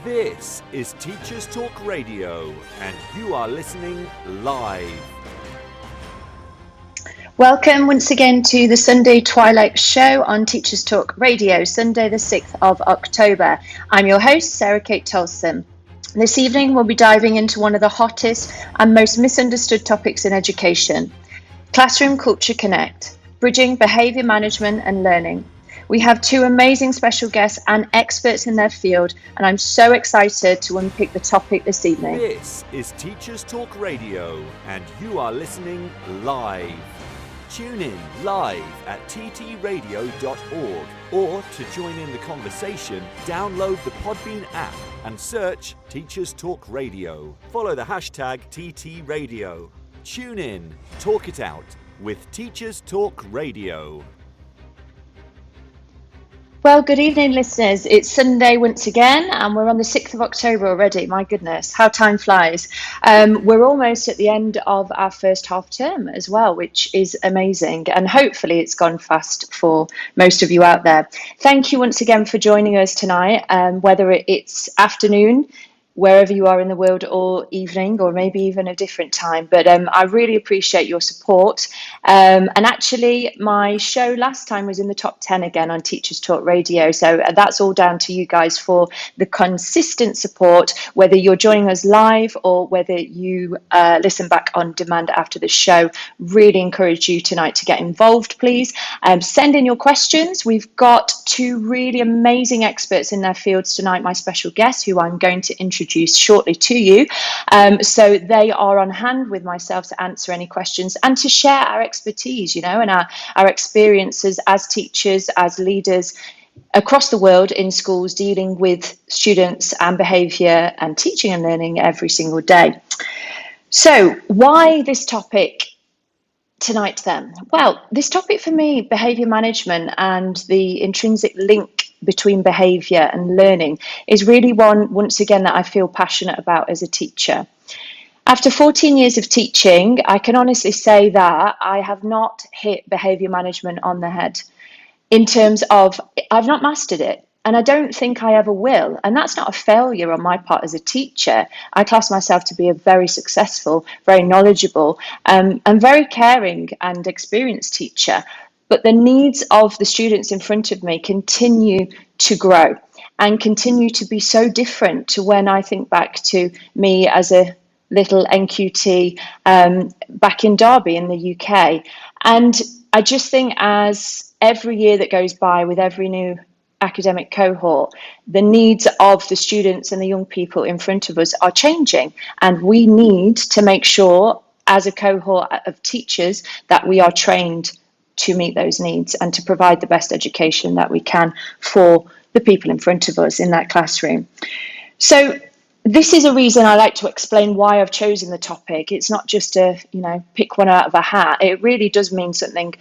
This is Teachers Talk Radio, and you are listening live. Welcome once again to the Sunday Twilight Show on Teachers Talk Radio, Sunday the 6th of October. I'm your host, Sarah Kate Tolson. This evening we'll be diving into one of the hottest and most misunderstood topics in education, Classroom Culture Connect, bridging behaviour management and learning. We have two amazing special guests and experts in their field, and I'm so excited to unpick the topic this evening. This is Teachers Talk Radio, and you are listening live. Tune in live at ttradio.org, or to join in the conversation, download the Podbean app and search Teachers Talk Radio. Follow the hashtag TTRadio. Tune in, talk it out with Teachers Talk Radio. Well, good evening, listeners. It's Sunday once again, and we're on the 6th of October already. My goodness, how time flies. We're almost at the end of our first half term as well, which is amazing. And hopefully it's gone fast for most of you out there. Thank you once again for joining us tonight, whether it's afternoon, wherever you are in the world, or evening, or maybe even a different time. But I really appreciate your support. And actually, my show last time was in the top 10 again on Teachers Talk Radio. So that's all down to you guys for the consistent support, whether you're joining us live or whether you listen back on demand after the show. Really encourage you tonight to get involved, please. Send in your questions. We've got two really amazing experts in their fields tonight, my special guests, who I'm going to introduce shortly to you. So they are on hand with myself to answer any questions and to share our expertise, and our experiences as teachers, as leaders across the world in schools, dealing with students and behaviour and teaching and learning every single day. So why this topic tonight then? Well, this topic for me, behaviour management and the intrinsic link between behaviour and learning, is really one, once again, that I feel passionate about as a teacher. After 14 years of teaching, I can honestly say that I have not hit behaviour management on the head in terms of I've not mastered it. And I don't think I ever will. And that's not a failure on my part as a teacher. I class myself to be a very successful, very knowledgeable, and very caring and experienced teacher. But the needs of the students in front of me continue to grow and continue to be so different to when I think back to me as a little NQT back in Derby in the UK. And I just think as every year that goes by with every new academic cohort, the needs of the students and the young people in front of us are changing. And we need to make sure as a cohort of teachers that we are trained to meet those needs and to provide the best education that we can for the people in front of us in that classroom. So this is a reason I like to explain why I've chosen the topic. It's not just a, pick one out of a hat. It really does mean something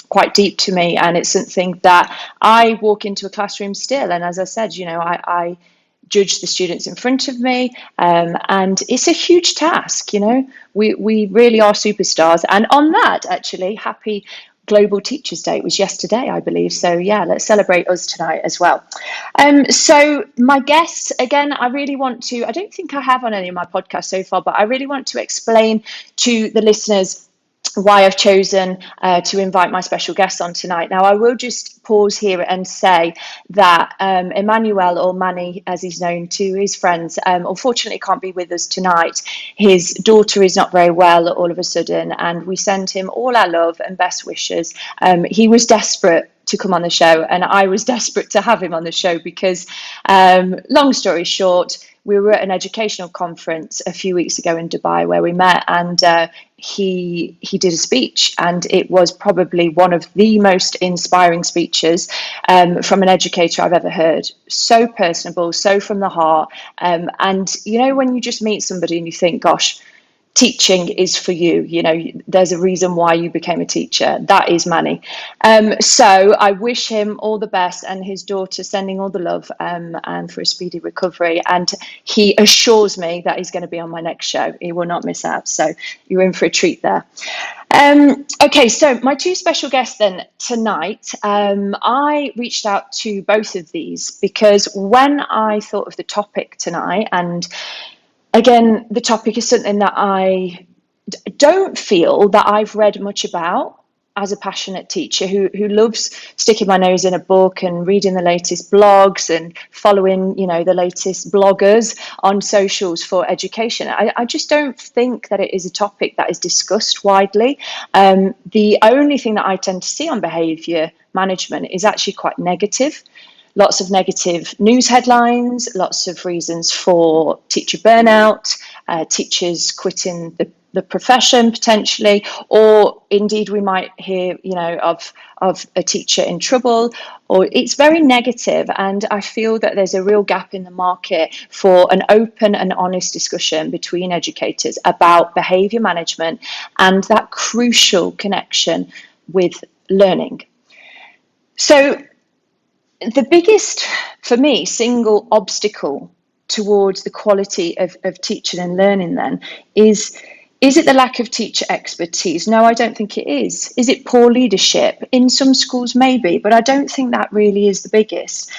quite deep to me, and it's something that I walk into a classroom still. And as I said, I judge the students in front of me, and it's a huge task. We really are superstars. And on that, actually, happy Global Teachers Day. It was yesterday, I believe. So yeah, let's celebrate us tonight as well. So my guests, again, I don't think I have on any of my podcasts so far, but I really want to explain to the listeners why I've chosen to invite my special guests on tonight. Now, I will just pause here and say that Emmanuel, or Manny, as he's known to his friends, unfortunately can't be with us tonight. His daughter is not very well all of a sudden, and we send him all our love and best wishes. He was desperate to come on the show, and I was desperate to have him on the show because, long story short, we were at an educational conference a few weeks ago in Dubai where we met, and he did a speech, and it was probably one of the most inspiring speeches from an educator I've ever heard. So personable, so from the heart. And when you just meet somebody and you think, gosh, teaching is for you. You know, there's a reason why you became a teacher. That is Manny. So I wish him all the best, and his daughter, sending all the love, and for a speedy recovery. And he assures me that he's going to be on my next show. He will not miss out. So you're in for a treat there. Okay, so my two special guests then tonight, I reached out to both of these because when I thought of the topic tonight, and again, the topic is something that I don't feel that I've read much about as a passionate teacher who loves sticking my nose in a book and reading the latest blogs and following, you know, the latest bloggers on socials for education. I just don't think that it is a topic that is discussed widely. The only thing that I tend to see on behaviour management is actually quite negative. Lots of negative news headlines, lots of reasons for teacher burnout, teachers quitting the profession potentially, or indeed we might hear, you know, of a teacher in trouble, or it's very negative. And I feel that there's a real gap in the market for an open and honest discussion between educators about behaviour management and that crucial connection with learning. So the biggest, for me, single obstacle towards the quality of teaching and learning then is it the lack of teacher expertise? No, I don't think it is. Is it poor leadership? In some schools, maybe, but I don't think that really is the biggest.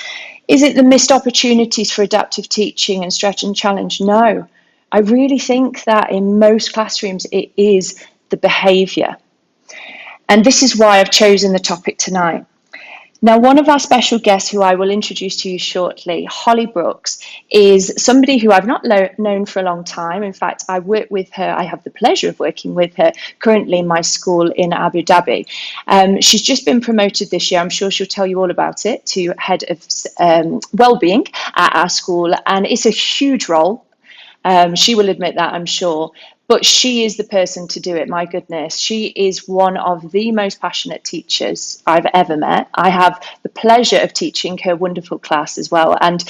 Is it the missed opportunities for adaptive teaching and stretch and challenge? No, I really think that in most classrooms, it is the behaviour. And this is why I've chosen the topic tonight. Now, one of our special guests who I will introduce to you shortly, Holly Brooks, is somebody who I've not known for a long time. In fact, I work with her. I have the pleasure of working with her currently in my school in Abu Dhabi. She's just been promoted this year. I'm sure she'll tell you all about it, to head of wellbeing at our school. And it's a huge role. She will admit that, I'm sure. But she is the person to do it. My goodness, she is one of the most passionate teachers I've ever met. I have the pleasure of teaching her wonderful class as well. And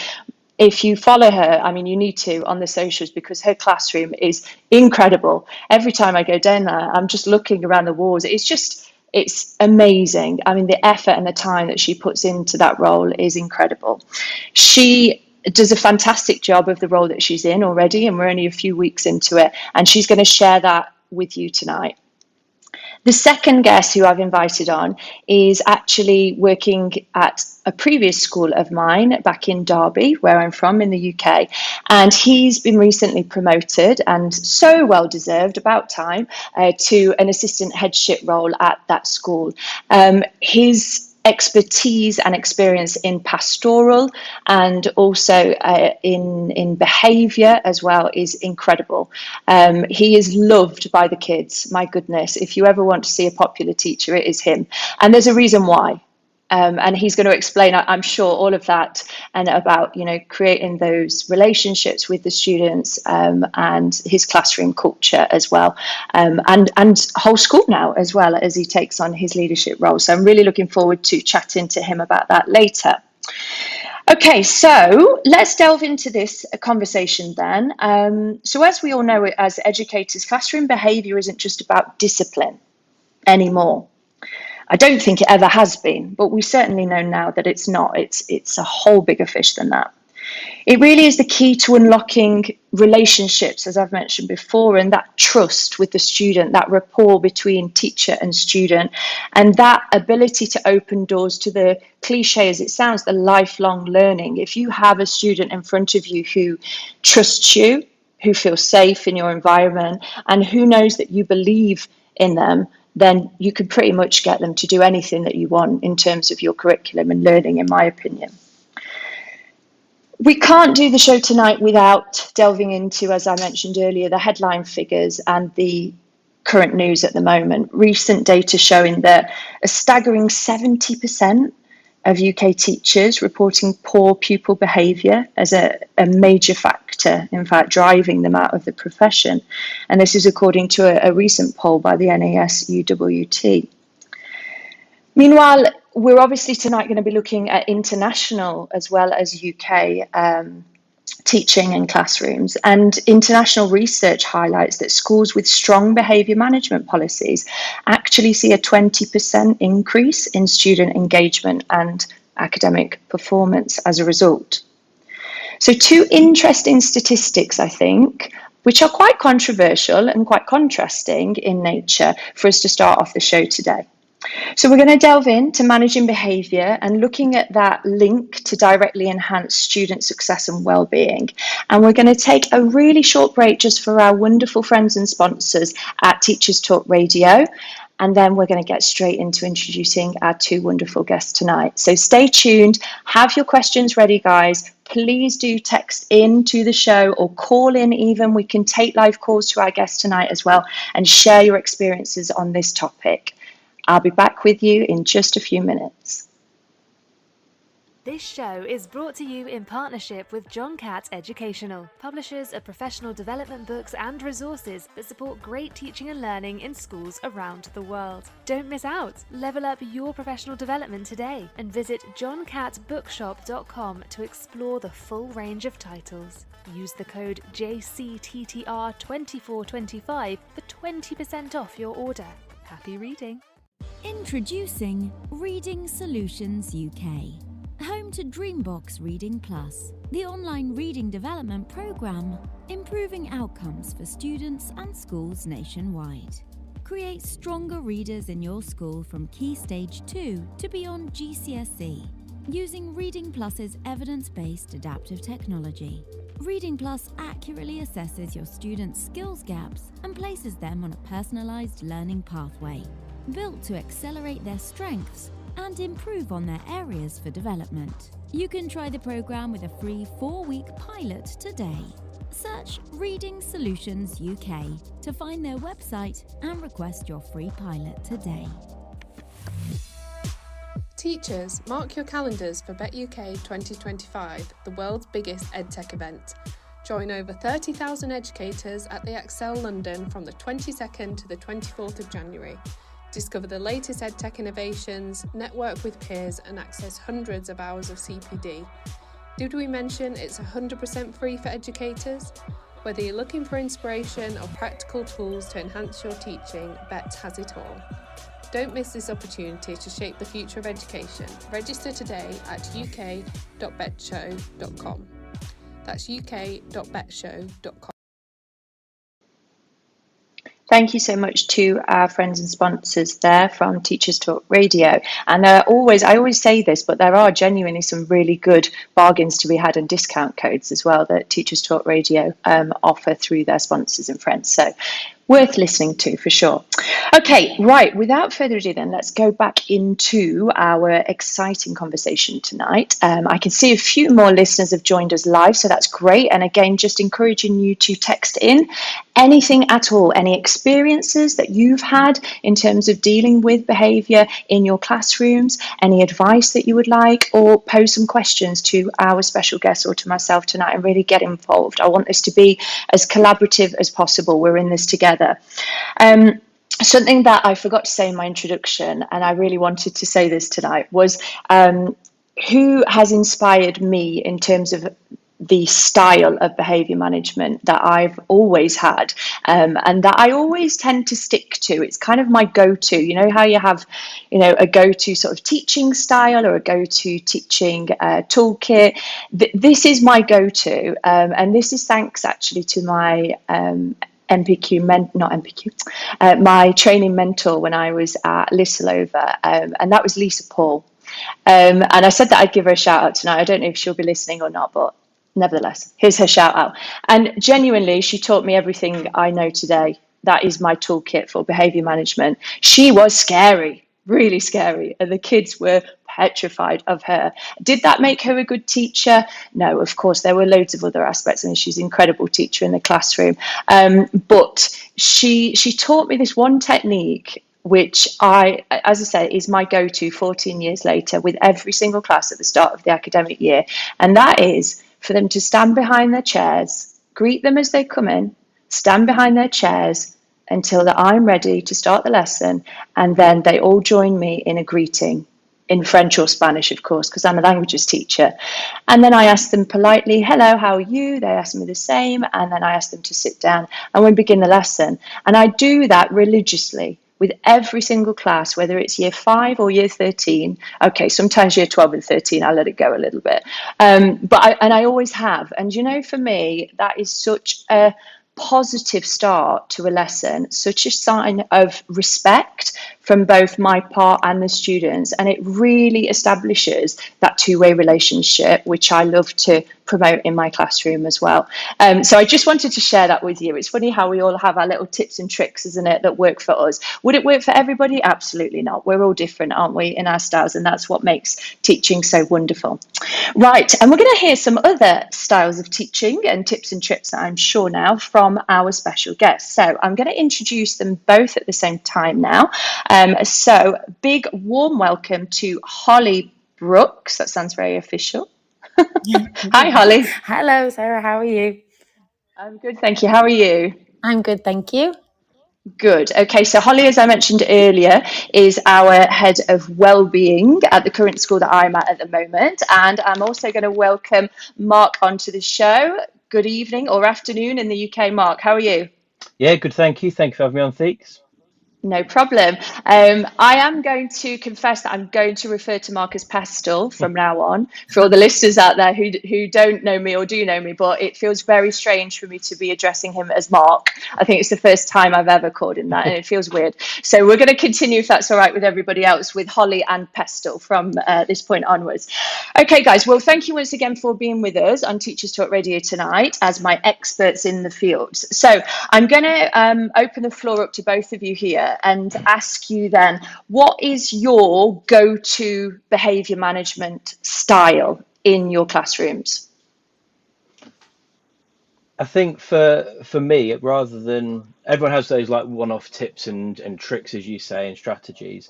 if you follow her, I mean, you need to on the socials, because her classroom is incredible. Every time I go down there, I'm just looking around the walls. It's amazing. I mean, the effort and the time that she puts into that role is incredible. She does a fantastic job of the role that she's in already, and we're only a few weeks into it, and she's going to share that with you tonight. The second guest who I've invited on is actually working at a previous school of mine back in Derby, where I'm from in the UK. And he's been recently promoted, and so well deserved, about time, to an assistant headship role at that school. His expertise and experience in pastoral and also in behaviour as well is incredible. He is loved by the kids. My goodness, if you ever want to see a popular teacher, it is him. And there's a reason why. And he's going to explain, I'm sure, all of that, and about, you know, creating those relationships with the students, and his classroom culture as well, and whole school now as well, as he takes on his leadership role. So I'm really looking forward to chatting to him about that later. Okay, so let's delve into this conversation then. So as we all know, as educators, classroom behaviour isn't just about discipline anymore. I don't think it ever has been, but we certainly know now that it's not. It's a whole bigger fish than that. It really is the key to unlocking relationships, as I've mentioned before, and that trust with the student, that rapport between teacher and student, and that ability to open doors to the cliche as it sounds, the lifelong learning. If you have a student in front of you who trusts you, who feels safe in your environment, and who knows that you believe in them, then you can pretty much get them to do anything that you want in terms of your curriculum and learning, in my opinion. We can't do the show tonight without delving into, as I mentioned earlier, the headline figures and the current news at the moment. Recent data showing that a staggering 70% of UK teachers reporting poor pupil behaviour as a major factor, in fact, driving them out of the profession. And this is according to a recent poll by the NAS UWT. Meanwhile, we're obviously tonight going to be looking at international as well as UK teaching in classrooms. And international research highlights that schools with strong behaviour management policies actually see a 20% increase in student engagement and academic performance as a result. So, two interesting statistics, I think, which are quite controversial and quite contrasting in nature for us to start off the show today. So we're going to delve into managing behaviour and looking at that link to directly enhance student success and well-being. And we're going to take a really short break just for our wonderful friends and sponsors at Teachers Talk Radio. And then we're going to get straight into introducing our two wonderful guests tonight. So stay tuned, have your questions ready, guys. Please do text in to the show or call in even. We can take live calls to our guests tonight as well and share your experiences on this topic. I'll be back with you in just a few minutes. This show is brought to you in partnership with John Catt Educational, publishers of professional development books and resources that support great teaching and learning in schools around the world. Don't miss out. Level up your professional development today and visit johncattbookshop.com to explore the full range of titles. Use the code JCTTR2425 for 20% off your order. Happy reading. Introducing Reading Solutions UK, home to Dreambox Reading Plus, the online reading development programme, improving outcomes for students and schools nationwide. Create stronger readers in your school from Key Stage 2 to beyond GCSE, using Reading Plus's evidence-based adaptive technology. Reading Plus accurately assesses your students' skills gaps and places them on a personalised learning pathway, built to accelerate their strengths and improve on their areas for development. You can try the program with a free 4-week pilot today. Search Reading Solutions UK to find their website and request your free pilot today. Teachers, mark your calendars for BetUK 2025, the world's biggest EdTech event. Join over 30,000 educators at the Excel London from the 22nd to the 24th of January. Discover the latest EdTech innovations, network with peers and access hundreds of hours of CPD. Did we mention it's 100% free for educators? Whether you're looking for inspiration or practical tools to enhance your teaching, BET has it all. Don't miss this opportunity to shape the future of education. Register today at uk.betshow.com. That's uk.betshow.com. Thank you so much to our friends and sponsors there from Teachers Talk Radio. And I always say this, but there are genuinely some really good bargains to be had and discount codes as well that Teachers Talk Radio offer through their sponsors and friends. So worth listening to for sure. Okay, right, without further ado then, let's go back into our exciting conversation tonight. I can see a few more listeners have joined us live, so that's great. And again, just encouraging you to text in anything at all, any experiences that you've had in terms of dealing with behaviour in your classrooms, any advice that you would like, or pose some questions to our special guests or to myself tonight and really get involved. I want this to be as collaborative as possible. We're in this together. Something that I forgot to say in my introduction, and I really wanted to say this tonight, was who has inspired me in terms of the style of behaviour management that I've always had, and that I always tend to stick to. It's kind of my go-to. You know how you have, a go-to sort of teaching style or a go-to teaching toolkit. This is my go-to, and this is thanks actually to my my training mentor when I was at Lissalova, and that was Lisa Paul. And I said that I'd give her a shout out tonight. I don't know if she'll be listening or not, but nevertheless, here's her shout out. And genuinely, she taught me everything I know today. That is my toolkit for behaviour management. She was scary, really scary, and the kids were petrified of her. Did that make her a good teacher? No, of course, there were loads of other aspects. I mean, she's an incredible teacher in the classroom. But she taught me this one technique, which as I say, is my go-to 14 years later with every single class at the start of the academic year. And that is for them to stand behind their chairs, greet them as they come in, stand behind their chairs until that I'm ready to start the lesson, and then they all join me in a greeting. in French or Spanish, of course, because I'm a languages teacher. And then I ask them politely, hello, how are you? They ask me the same. And then I ask them to sit down and we begin the lesson. And I do that religiously with every single class, whether it's year 5 or year 13. Okay, sometimes year 12 and 13, I let it go a little bit. But I always have. And, you know, for me, that is such a positive start to a lesson, such a sign of respect from both my part and the students. And it really establishes that two-way relationship, which I love to promote in my classroom as well. So I just wanted to share that with you. It's funny how we all have our little tips and tricks, isn't it, that work for us. Would it work for everybody? Absolutely not. We're all different, aren't we, in our styles? And that's what makes teaching so wonderful. Right, and we're going to hear some other styles of teaching and tips and tricks, I'm sure now, from our special guests. So I'm going to introduce them both at the same time now. So big warm welcome to Holly Brooks. That sounds very official. Hi, Holly. Hello, Sarah. How are you? I'm good, thank you. How are you? I'm good, thank you. Good. Okay, so Holly, as I mentioned earlier, is our head of wellbeing at the current school that I'm at the moment. And I'm also going to welcome Mark onto the show. Good evening or afternoon in the UK. Mark, how are you? Yeah, good. Thank you. Thank you for having me on, Theeks. No problem. I am going to confess that I'm going to refer to Mark as Pestle from now on for all the listeners out there who don't know me or do know me, but it feels very strange for me to be addressing him as Mark. I think it's the first time I've ever called him that, and it feels weird. So we're going to continue, if that's all right with everybody else, with Holly and Pestle from this point onwards. Okay, guys. Well, thank you once again for being with us on Teachers Talk Radio tonight as my experts in the fields. So I'm going to open the floor up to both of you here and ask you then, what is your go-to behaviour management style in your classrooms? I think for me, rather than everyone has those like one-off tips and tricks, as you say, and strategies,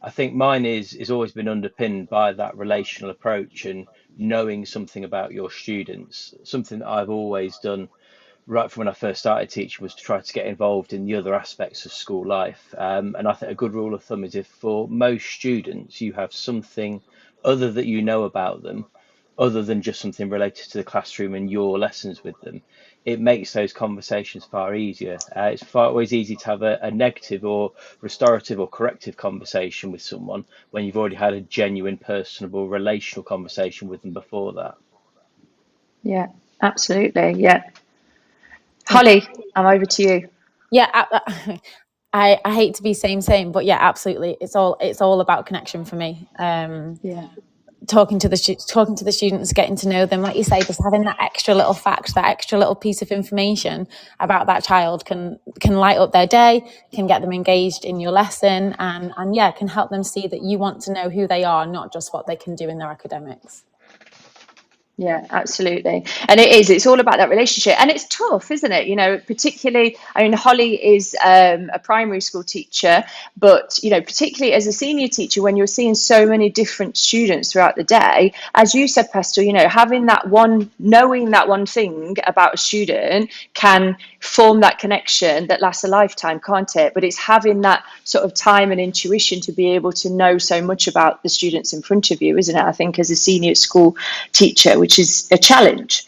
I think mine is always been underpinned by that relational approach and knowing something about your students. Something that I've always done right from when I first started teaching was to try to get involved in the other aspects of school life. And I think a good rule of thumb is if for most students you have something other that you know about them, other than just something related to the classroom and your lessons with them, it makes those conversations far easier. It's far always easy to have a negative or restorative or corrective conversation with someone when you've already had a genuine, personable, relational conversation with them before that. Yeah, absolutely. Yeah. Holly, I'm over to you. Yeah, I hate to be same, but yeah, absolutely. It's all about connection for me. Yeah. Talking to the students, getting to know them, like you say, just having that extra little fact, that extra little piece of information about that child can light up their day, can get them engaged in your lesson, and yeah, can help them see that you want to know who they are, not just what they can do in their academics. Yeah, absolutely. And it's all about that relationship. And it's tough, isn't it? You know, particularly, I mean, Holly is a primary school teacher, but, you know, particularly as a senior teacher, when you're seeing so many different students throughout the day, as you said, Pestle, you know, knowing that one thing about a student can form that connection that lasts a lifetime, can't it? But it's having that sort of time and intuition to be able to know so much about the students in front of you, isn't it? I think as a senior school teacher, which is a challenge.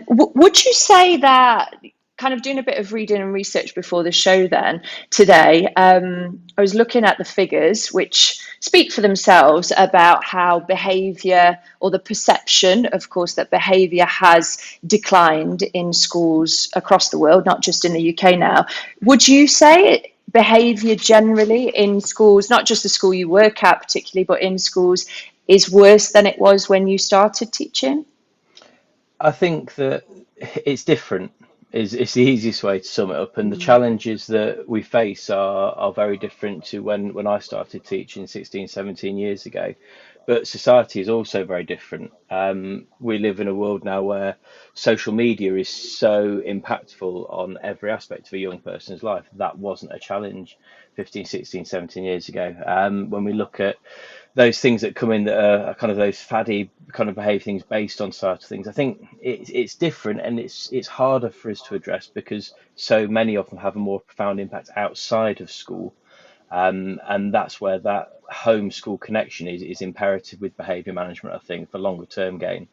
Would you say that, kind of doing a bit of reading and research before the show then today, I was looking at the figures which speak for themselves about how behaviour, or the perception, of course, that behaviour has declined in schools across the world, not just in the UK now. Would you say behaviour generally in schools, not just the school you work at particularly, but in schools, is worse than it was when you started teaching? I think that it's different is it's the easiest way to sum it up. And the challenges that we face are very different to when I started teaching 16, 17 years ago. But society is also very different. We live in a world now where social media is so impactful on every aspect of a young person's life. That wasn't a challenge 15, 16, 17 years ago. When we look at those things that come in that are kind of those faddy kind of behave things based on sort of things, I think it's different and it's harder for us to address because so many of them have a more profound impact outside of school. And that's where that home school connection is imperative with behaviour management, I think, for longer term gain.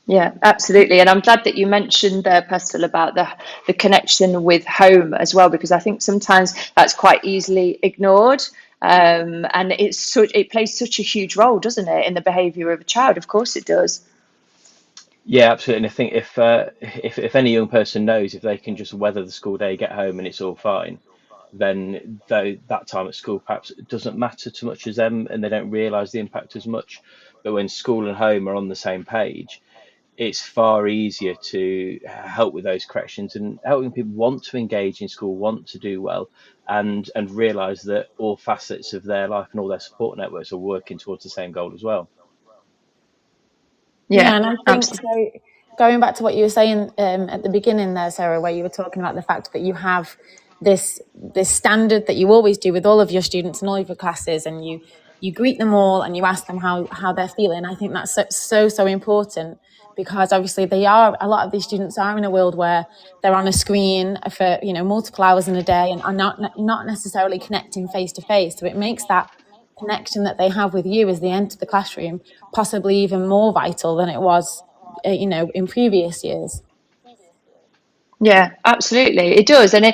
Yeah, absolutely. And I'm glad that you mentioned there, Pestle, about the connection with home as well, because I think sometimes that's quite easily ignored. And it plays such a huge role, doesn't it, in the behaviour of a child? Of course it does. Yeah, absolutely. And I think if any young person knows if they can just weather the school day, get home, and it's all fine, then that time at school perhaps doesn't matter too much as them, and they don't realise the impact as much. But when school and home are on the same page, it's far easier to help with those corrections and helping people want to engage in school, want to do well, and realise that all facets of their life and all their support networks are working towards the same goal as well. Yeah, Yeah, and I think absolutely. so. Going back to what you were saying at the beginning there, Sarah, where you were talking about the fact that you have this standard that you always do with all of your students and all of your classes, and you greet them all and you ask them how they're feeling. I think that's so important, because obviously a lot of these students are in a world where they're on a screen for multiple hours in a day and are not necessarily connecting face to face. So it makes that connection that they have with you as they enter the classroom possibly even more vital than it was in previous years. Yeah, absolutely. It does. And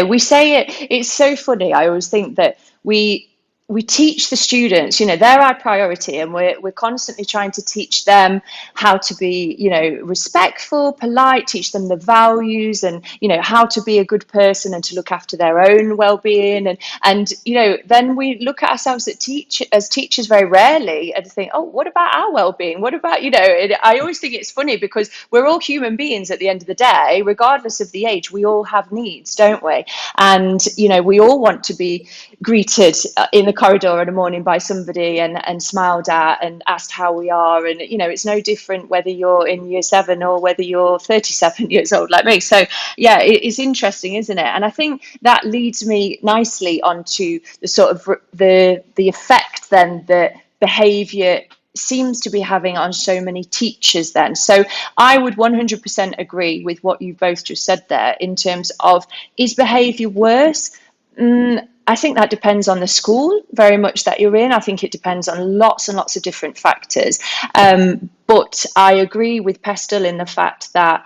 we say it's so funny. I always think that we teach the students, they're our priority, and we're constantly trying to teach them how to be, respectful, polite, teach them the values, and how to be a good person and to look after their own well-being. And then we look at ourselves as teachers very rarely and think, oh, what about our well-being? What about, I always think it's funny because we're all human beings at the end of the day, regardless of the age. We all have needs, don't we? And we all want to be greeted in the corridor in the morning by somebody and smiled at and asked how we are. And it's no different whether you're in year 7 or whether you're 37 years old like me. So yeah, it's interesting, isn't it? And I think that leads me nicely onto the sort of the effect then that behavior seems to be having on so many teachers then. So I would 100% agree with what you both just said there in terms of, is behavior worse? I think that depends on the school very much that you're in. I think it depends on lots and lots of different factors. But I agree with Pestle in the fact that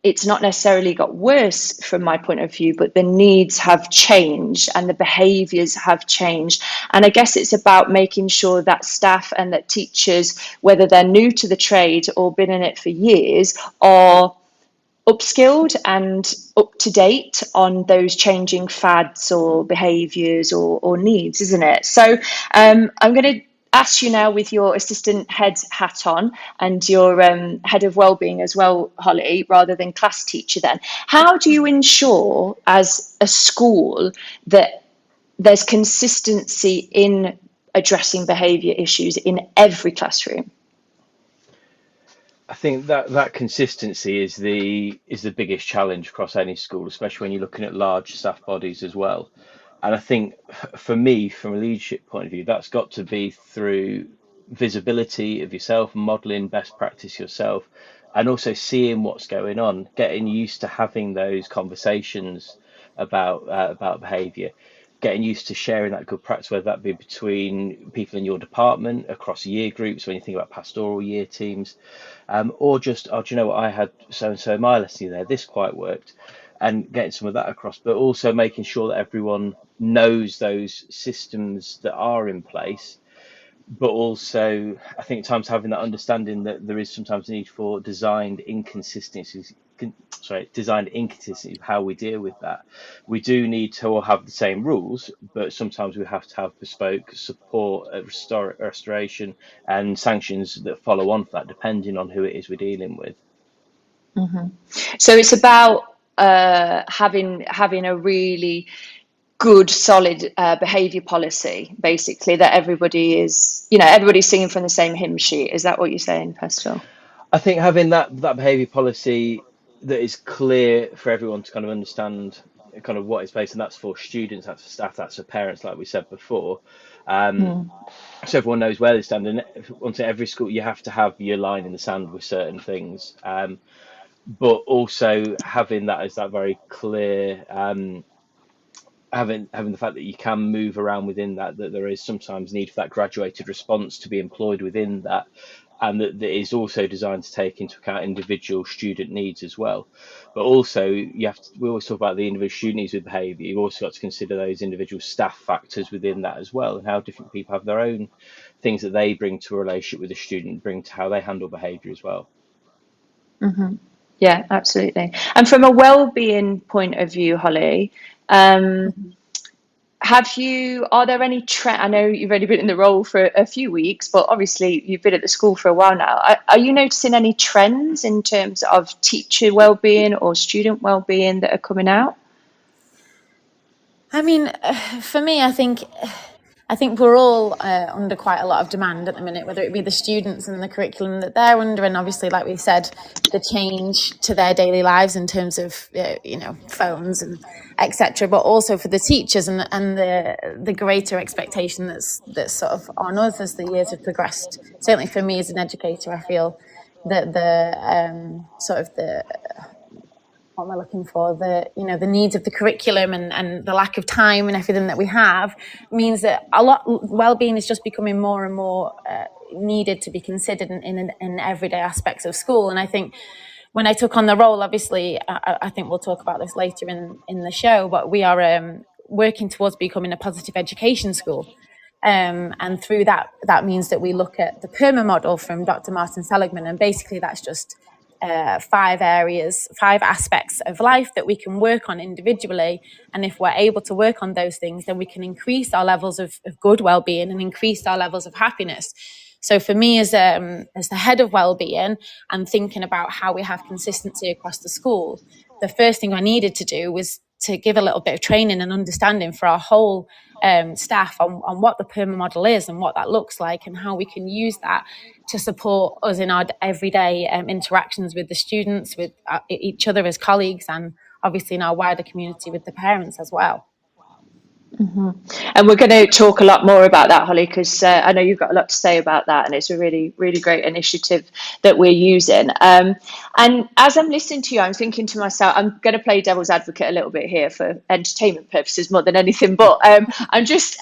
it's not necessarily got worse from my point of view, but the needs have changed and the behaviours have changed. And I guess it's about making sure that staff and that teachers, whether they're new to the trade or been in it for years, are upskilled and up to date on those changing fads or behaviours or needs, isn't it? So I'm going to ask you now, with your assistant head hat on and your head of wellbeing as well, Holly, rather than class teacher, then how do you ensure as a school that there's consistency in addressing behaviour issues in every classroom? I think that consistency is the biggest challenge across any school, especially when you're looking at large staff bodies as well. And I think for me, from a leadership point of view, that's got to be through visibility of yourself, modeling best practice yourself, and also seeing what's going on, getting used to having those conversations about behaviour, getting used to sharing that good practice, whether that be between people in your department, across year groups, when you think about pastoral year teams, or just, oh, do you know what, I had so and so in my lesson there, this quite worked, and getting some of that across, but also making sure that everyone knows those systems that are in place. But also, I think at times having that understanding that there is sometimes a need for designed inconsistency of how we deal with that. We do need to all have the same rules, but sometimes we have to have bespoke support, restoration, and sanctions that follow on for that, depending on who it is we're dealing with. So it's about having a really good, solid behaviour policy, basically, that everybody's singing from the same hymn sheet. Is that what you're saying, Pascal? I think having that behaviour policy that is clear for everyone to kind of understand kind of what it's based, and that's for students, that's for staff, that's for parents, like we said before. So everyone knows where they stand. And once at every school, you have to have your line in the sand with certain things. But also having that as that very clear having the fact that you can move around within that, that there is sometimes need for that graduated response to be employed within that, and that is also designed to take into account individual student needs as well. But also, we always talk about the individual student needs with behaviour. You've also got to consider those individual staff factors within that as well, and how different people have their own things that they bring to a relationship with a student, bring to how they handle behaviour as well. Yeah, absolutely. And from a well-being point of view, Holly, are there any I know you've only been in the role for a few weeks, but obviously you've been at the school for a while now. Are you noticing any trends in terms of teacher well-being or student well-being that are coming out? I mean, for me, I think we're all under quite a lot of demand at the minute, whether it be the students and the curriculum that they're under, and obviously, like we said, the change to their daily lives in terms of phones and etc. But also for the teachers and the greater expectation that's sort of on us as the years have progressed. Certainly for me as an educator, I feel that the sort of the what am I looking for? The needs of the curriculum and the lack of time and everything that we have means that a lot well-being is just becoming more and more needed to be considered in everyday aspects of school. And I think when I took on the role, obviously, I think we'll talk about this later in the show, but we are working towards becoming a positive education school. And through that means that we look at the PERMA model from Dr. Martin Seligman, and basically that's just 5 aspects of life that we can work on individually. And if we're able to work on those things, then we can increase our levels of good well-being and increase our levels of happiness. So for me as the head of well-being and thinking about how we have consistency across the school, the first thing I needed to do was to give a little bit of training and understanding for our whole staff on what the PERMA model is and what that looks like, and how we can use that to support us in our everyday interactions with the students, with each other as colleagues, and obviously in our wider community with the parents as well. And we're going to talk a lot more about that, Holly, because I know you've got a lot to say about that, and it's a really, really great initiative that we're using. And as I'm listening to you, I'm thinking to myself, I'm going to play devil's advocate a little bit here for entertainment purposes more than anything, but I'm just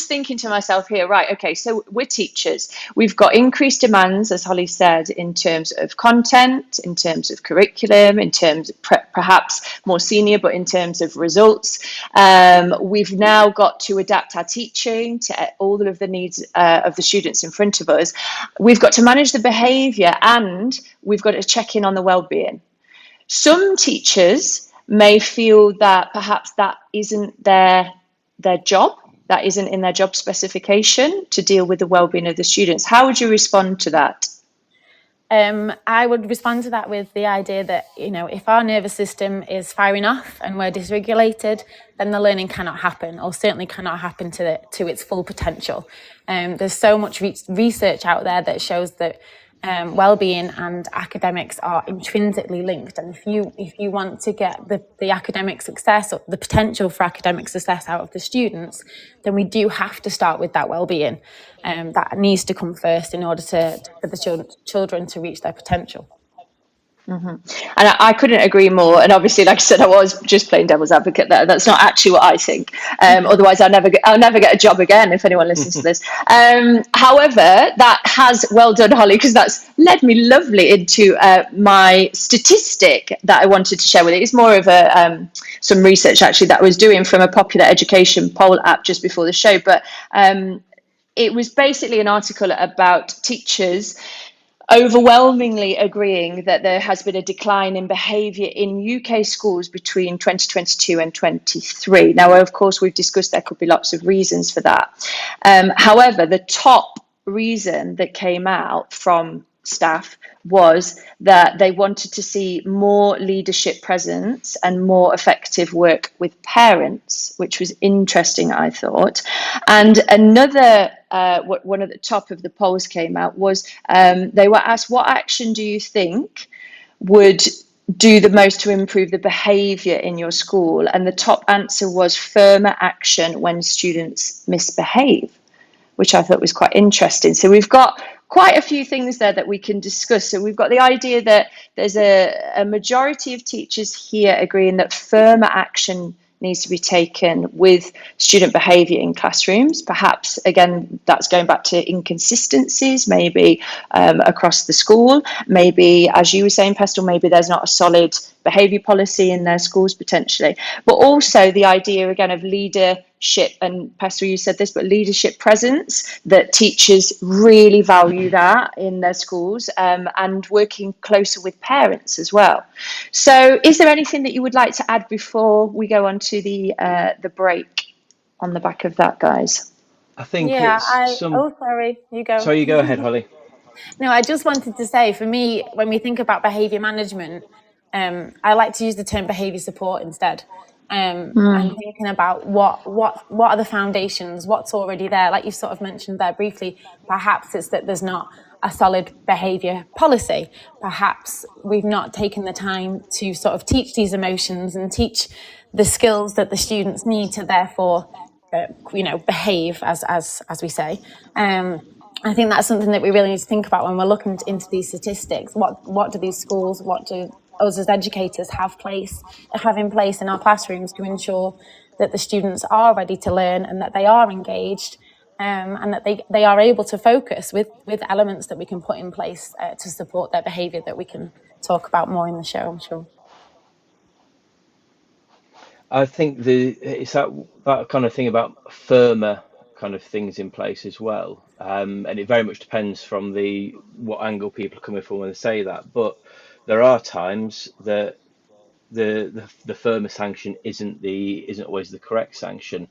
thinking to myself here, right, okay, so we're teachers. We've got increased demands, as Holly said, in terms of content, in terms of curriculum, in terms of perhaps more senior, but in terms of results. We've now got to adapt our teaching to all of the needs of the students in front of us. We've got to manage the behaviour, and we've got to check in on the well-being. Some teachers may feel that perhaps that isn't their job, that isn't in their job specification to deal with the well-being of the students. How would you respond to that? I would respond to that with the idea that, if our nervous system is firing off and we're dysregulated, then the learning cannot happen, or certainly cannot happen to its full potential. There's so much research out there that shows that well-being and academics are intrinsically linked, and if you want to get the academic success or the potential for academic success out of the students, then we do have to start with that well-being. That needs to come first in order for the children to reach their potential. And I couldn't agree more. And obviously, like I said, I was just playing devil's advocate there. That's not actually what I think. Otherwise, I'll never get a job again if anyone listens to this. However, that has, well done, Holly, because that's led me lovely into my statistic that I wanted to share with you. It's more of some research actually that I was doing from a popular education poll app just before the show. But it was basically an article about teachers overwhelmingly agreeing that there has been a decline in behaviour in UK schools between 2022 and 23. Now, of course, we've discussed there could be lots of reasons for that. However, the top reason that came out from staff was that they wanted to see more leadership presence and more effective work with parents, which was interesting, I thought. And another one at the top of the polls came out was they were asked, what action do you think would do the most to improve the behaviour in your school? And the top answer was firmer action when students misbehave, which I thought was quite interesting. So we've got quite a few things there that we can discuss. So we've got the idea that there's a majority of teachers here agreeing that firmer action needs to be taken with student behaviour in classrooms. Perhaps, again, that's going back to inconsistencies, maybe across the school. Maybe, as you were saying, Pestle, maybe there's not a solid behaviour policy in their schools potentially. But also the idea, again, of leadership, and Pestle, you said this, but leadership presence, that teachers really value that in their schools, and working closer with parents as well. So is there anything that you would like to add before we go on to the break on the back of that, guys? I think Yeah, it's some. sorry, you go. Sorry, you go ahead, Holly. No, I just wanted to say, for me, when we think about behaviour management, I like to use the term behaviour support instead. And thinking about what are the foundations, what's already there. Like you sort of mentioned there briefly, perhaps it's that there's not a solid behaviour policy. Perhaps we've not taken the time to sort of teach these emotions and teach the skills that the students need to therefore, behave as we say. I think that's something that we really need to think about when we're looking into these statistics. What do these schools, what do us as educators have in place in our classrooms to ensure that the students are ready to learn and that they are engaged, and that they are able to focus with elements that we can put in place to support their behaviour, that we can talk about more in the show, I'm sure. I think it's that kind of thing about firmer kind of things in place as well, and it very much depends from what angle people are coming from when they say that. But there are times that the firmer sanction isn't always the correct sanction.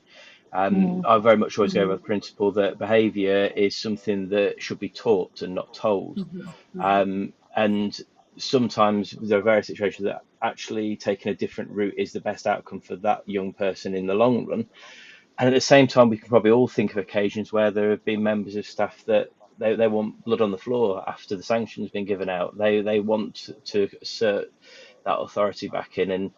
I very much always go by the principle that behaviour is something that should be taught and not told. And sometimes there are various situations that actually taking a different route is the best outcome for that young person in the long run. And at the same time, we can probably all think of occasions where there have been members of staff that they want blood on the floor after the sanction's been given out. They want to assert that authority back in. And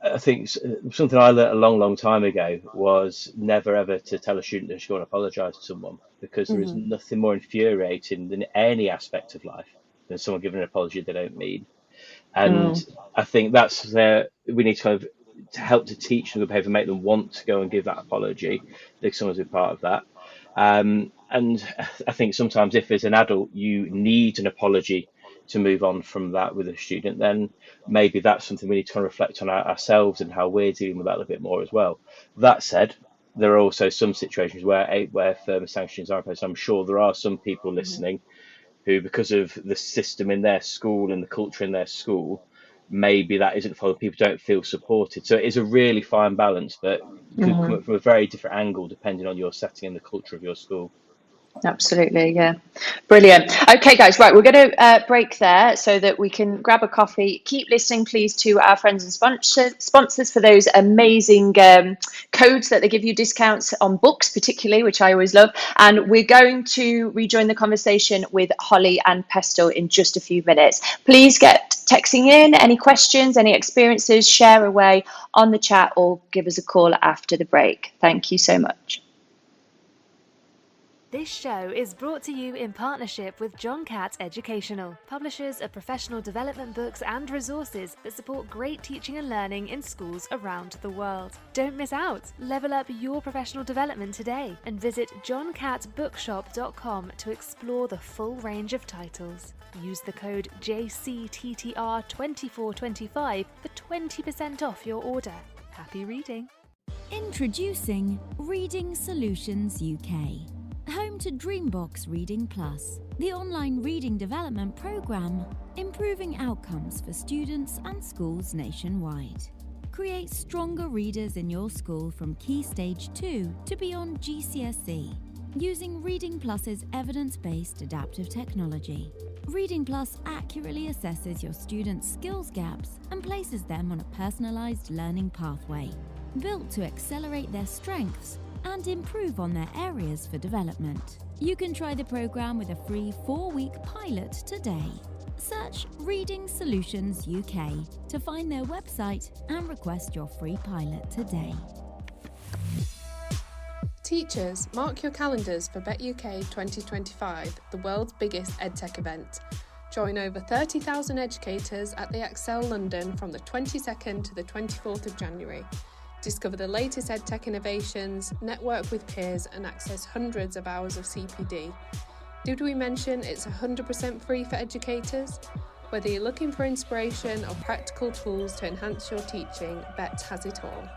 I think something I learned a long time ago was never ever to tell a student they should go and apologise to someone, because there is nothing more infuriating than any aspect of life than someone giving an apology they don't mean. And I think that's where we need to kind of to help to teach them good behaviour, make them want to go and give that apology. I think someone's been part of that. And I think sometimes if as an adult you need an apology to move on from that with a student, then maybe that's something we need to kind of reflect on ourselves and how we're dealing with that a little bit more as well. That said, there are also some situations where firmer sanctions are imposed. I'm sure there are some people listening who, because of the system in their school and the culture in their school, maybe that isn't followed. People don't feel supported. So it is a really fine balance, but could come up from a very different angle depending on your setting and the culture of your school. Absolutely, yeah. Brilliant. Okay, guys, right, we're going to break there so that we can grab a coffee. Keep listening, please, to our friends and sponsors for those amazing codes that they give you, discounts on books particularly, which I always love. And we're going to rejoin the conversation with Holly and Pestle in just a few minutes. Please get texting in any questions, any experiences, share away on the chat, or give us a call after the break. Thank you so much. This show is brought to you in partnership with John Catt Educational, publishers of professional development books and resources that support great teaching and learning in schools around the world. Don't miss out. Level up your professional development today and visit johncattbookshop.com to explore the full range of titles. Use the code JCTTR2425 for 20% off your order. Happy reading. Introducing Reading Solutions UK. Home to Dreambox Reading Plus, the online reading development programme, improving outcomes for students and schools nationwide. Create stronger readers in your school from Key Stage 2 to beyond GCSE, using Reading Plus's evidence-based adaptive technology. Reading Plus accurately assesses your students' skills gaps and places them on a personalised learning pathway, built to accelerate their strengths and improve on their areas for development. You can try the program with a free 4-week pilot today. Search Reading Solutions UK to find their website and request your free pilot today. Teachers, mark your calendars for BetUK 2025, the world's biggest EdTech event. Join over 30,000 educators at the Excel London from the 22nd to the 24th of January. Discover the latest EdTech innovations, network with peers and access hundreds of hours of CPD. Did we mention it's 100% free for educators? Whether you're looking for inspiration or practical tools to enhance your teaching, BET has it all.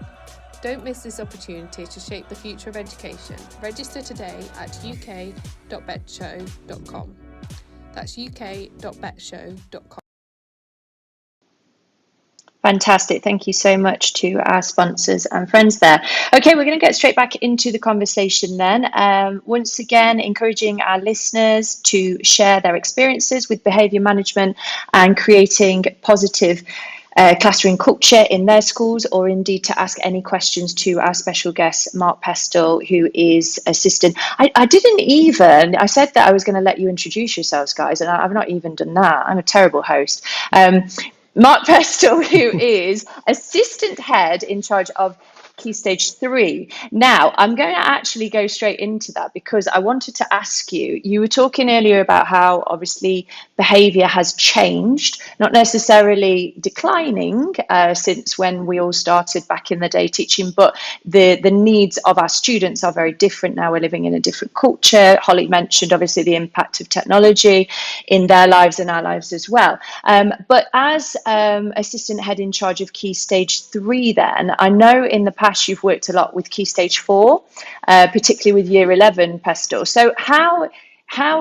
Don't miss this opportunity to shape the future of education. Register today at uk.betshow.com. That's uk.betshow.com. Fantastic. Thank you so much to our sponsors and friends there. Okay, we're going to get straight back into the conversation then. Once again, encouraging our listeners to share their experiences with behaviour management and creating positive classroom culture in their schools, or indeed to ask any questions to our special guest, Mark Pestle, who is assistant. I said that I was going to let you introduce yourselves, guys, and I've not even done that. I'm a terrible host. Mark Pestle, who is assistant head in charge of Key Stage 3. Now, I'm going to actually go straight into that because I wanted to ask you, you were talking earlier about how obviously behaviour has changed, not necessarily declining since when we all started back in the day teaching, but the needs of our students are very different now. We're living in a different culture. Holly mentioned obviously the impact of technology in their lives and our lives as well. But as assistant head in charge of Key Stage 3 then, I know in the past you've worked a lot with Key Stage 4, particularly with Year 11, Pestle. So how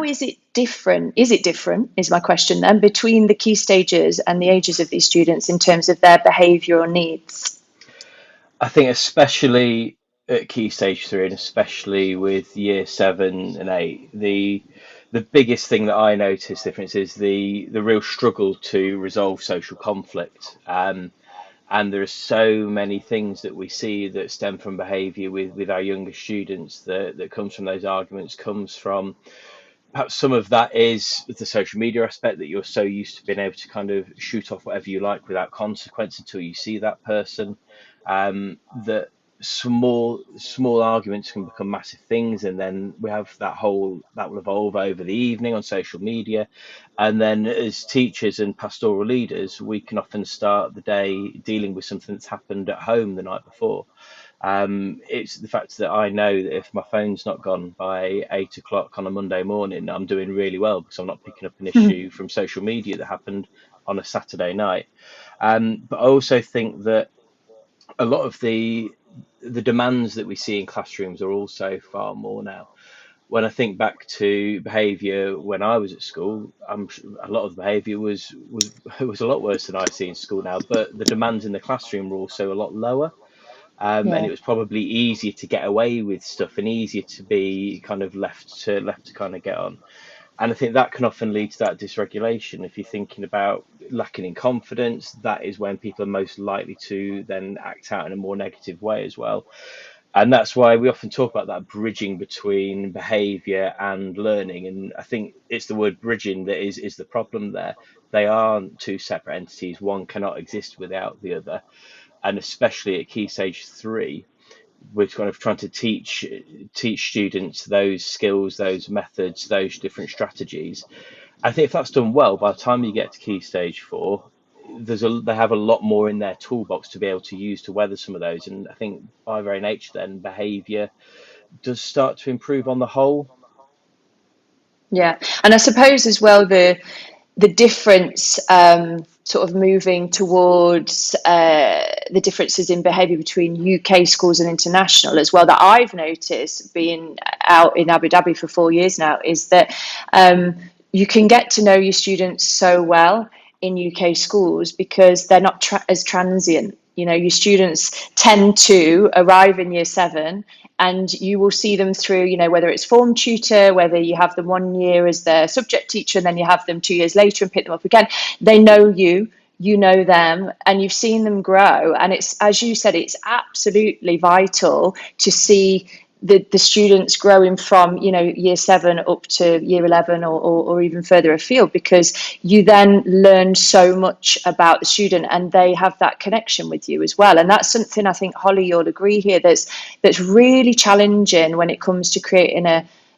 is it different? Is it different, is my question then, between the key stages and the ages of these students in terms of their behavioural needs? I think especially at Key Stage 3 and especially with Year 7 and 8, the biggest thing that I notice difference is the real struggle to resolve social conflict. And there are so many things that we see that stem from behaviour with our younger students that comes from those arguments, comes from perhaps some of that is the social media aspect, that you're so used to being able to kind of shoot off whatever you like without consequence until you see that person. That small arguments can become massive things, and then we have that will evolve over the evening on social media, and then as teachers and pastoral leaders we can often start the day dealing with something that's happened at home the night before. It's the fact that I know that if my phone's not gone by 8 o'clock on a Monday morning, I'm doing really well because I'm not picking up an issue from social media that happened on a Saturday night. But I also think that a lot of the demands that we see in classrooms are also far more now. When I think back to behaviour when I was at school, a lot of the behaviour was a lot worse than I see in school now. But the demands in the classroom were also a lot lower. And Yeah. it was probably easier to get away with stuff and easier to be kind of left to kind of get on. And I think that can often lead to that dysregulation. If you're thinking about lacking in confidence, that is when people are most likely to then act out in a more negative way as well. And that's why we often talk about that bridging between behaviour and learning. And I think it's the word bridging that is the problem there. They aren't two separate entities. One cannot exist without the other. And especially at Key Stage 3, we're kind of trying to teach students those skills, those methods, those different strategies. I think if that's done well, by the time you get to Key Stage 4, they have a lot more in their toolbox to be able to use to weather some of those. And I think by very nature, then behaviour does start to improve on the whole. Yeah, and I suppose as well the difference, sort of moving towards the differences in behaviour between UK schools and international as well, that I've noticed being out in Abu Dhabi for 4 years now, is that you can get to know your students so well in UK schools because they're not as transient. You know, your students tend to arrive in year 7 and you will see them through, you know, whether it's form tutor, whether you have them 1 year as their subject teacher and then you have them 2 years later and pick them up again. They know you, you know them, and you've seen them grow. And it's, as you said, it's absolutely vital to see the students growing from, you know, year 7 up to year 11 or even further afield, because you then learn so much about the student and they have that connection with you as well. And that's something I think, Holly, you'll agree here, that's really challenging when it comes to creating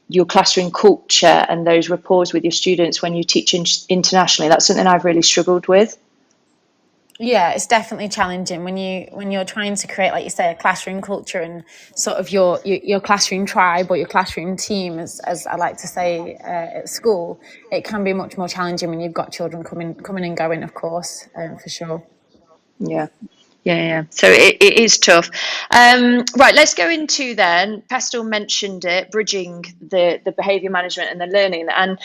your classroom culture and those rapports with your students when you teach internationally. That's something I've really struggled with. Yeah, it's definitely challenging when you're trying to create, like you say, a classroom culture and sort of your classroom tribe or your classroom team, as I like to say at school. It can be much more challenging when you've got children coming and going, of course, for sure. Yeah. Yeah. So it is tough. Right, let's go into then. Pestle mentioned it, bridging the behaviour management and the learning. And,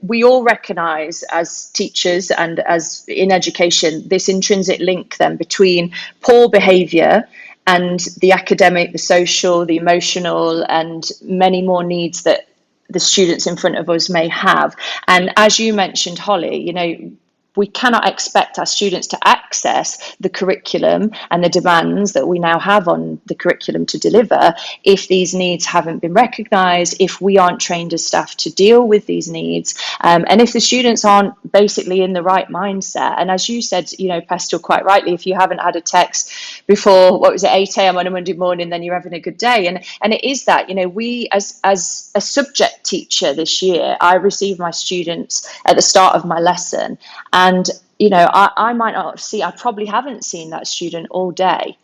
we all recognise as teachers and as in education, this intrinsic link then between poor behaviour and the academic, the social, the emotional, and many more needs that the students in front of us may have. And as you mentioned, Holly, we cannot expect our students to access the curriculum and the demands that we now have on the curriculum to deliver if these needs haven't been recognised, if we aren't trained as staff to deal with these needs, and if the students aren't basically in the right mindset. And as you said, Pestle, quite rightly, if you haven't had a text before, 8 a.m. on a Monday morning, then you're having a good day. And it is that, we as a subject teacher this year, I receive my students at the start of my lesson, and I might not see, I probably haven't seen that student all day.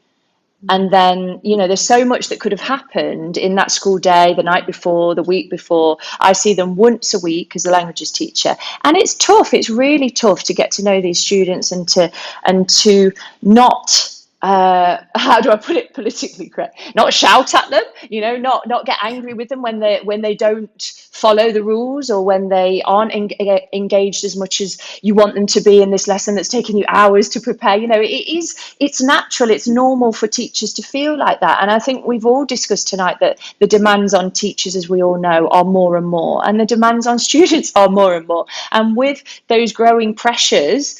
And then, there's so much that could have happened in that school day, the night before, the week before. I see them once a week as a languages teacher. And it's tough. It's really tough to get to know these students and to not, how do I put it politically correct? Not shout at them, not get angry with them when they don't follow the rules, or when they aren't engaged as much as you want them to be in this lesson that's taken you hours to prepare. It's natural, it's normal for teachers to feel like that. And I think we've all discussed tonight that the demands on teachers, as we all know, are more and more, and the demands on students are more and more. And with those growing pressures,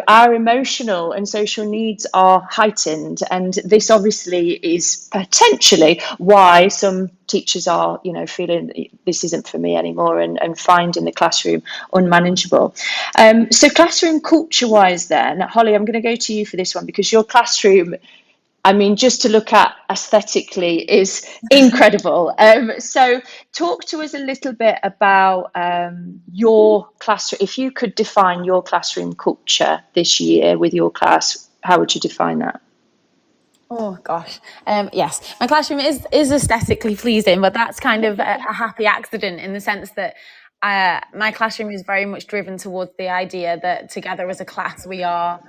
our emotional and social needs are heightened. And this obviously is potentially why some teachers are, feeling this isn't for me anymore, and finding the classroom unmanageable. So classroom culture wise then, Holly, I'm going to go to you for this one, because your classroom, just to look at aesthetically, is incredible. So talk to us a little bit about your classroom. If you could define your classroom culture this year with your class, how would you define that? Oh gosh, yes, my classroom is aesthetically pleasing, but that's kind of a happy accident, in the sense that my classroom is very much driven towards the idea that together as a class we are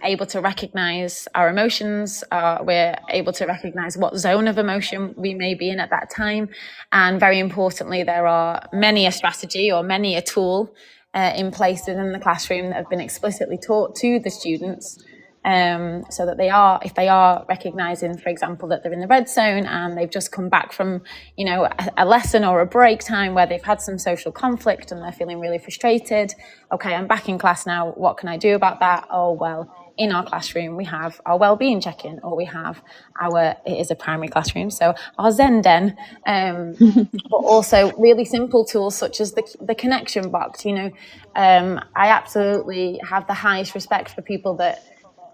able to recognise our emotions. We're able to recognise what zone of emotion we may be in at that time, and very importantly, there are many a strategy or many a tool in place within the classroom that have been explicitly taught to the students. So that if they are recognising, for example, that they're in the red zone and they've just come back from, a lesson or a break time where they've had some social conflict and they're feeling really frustrated. Okay, I'm back in class now. What can I do about that? Oh, well, in our classroom, we have our wellbeing check-in, or we have it is a primary classroom, so our Zen Den, but also really simple tools such as the connection box. I absolutely have the highest respect for people that,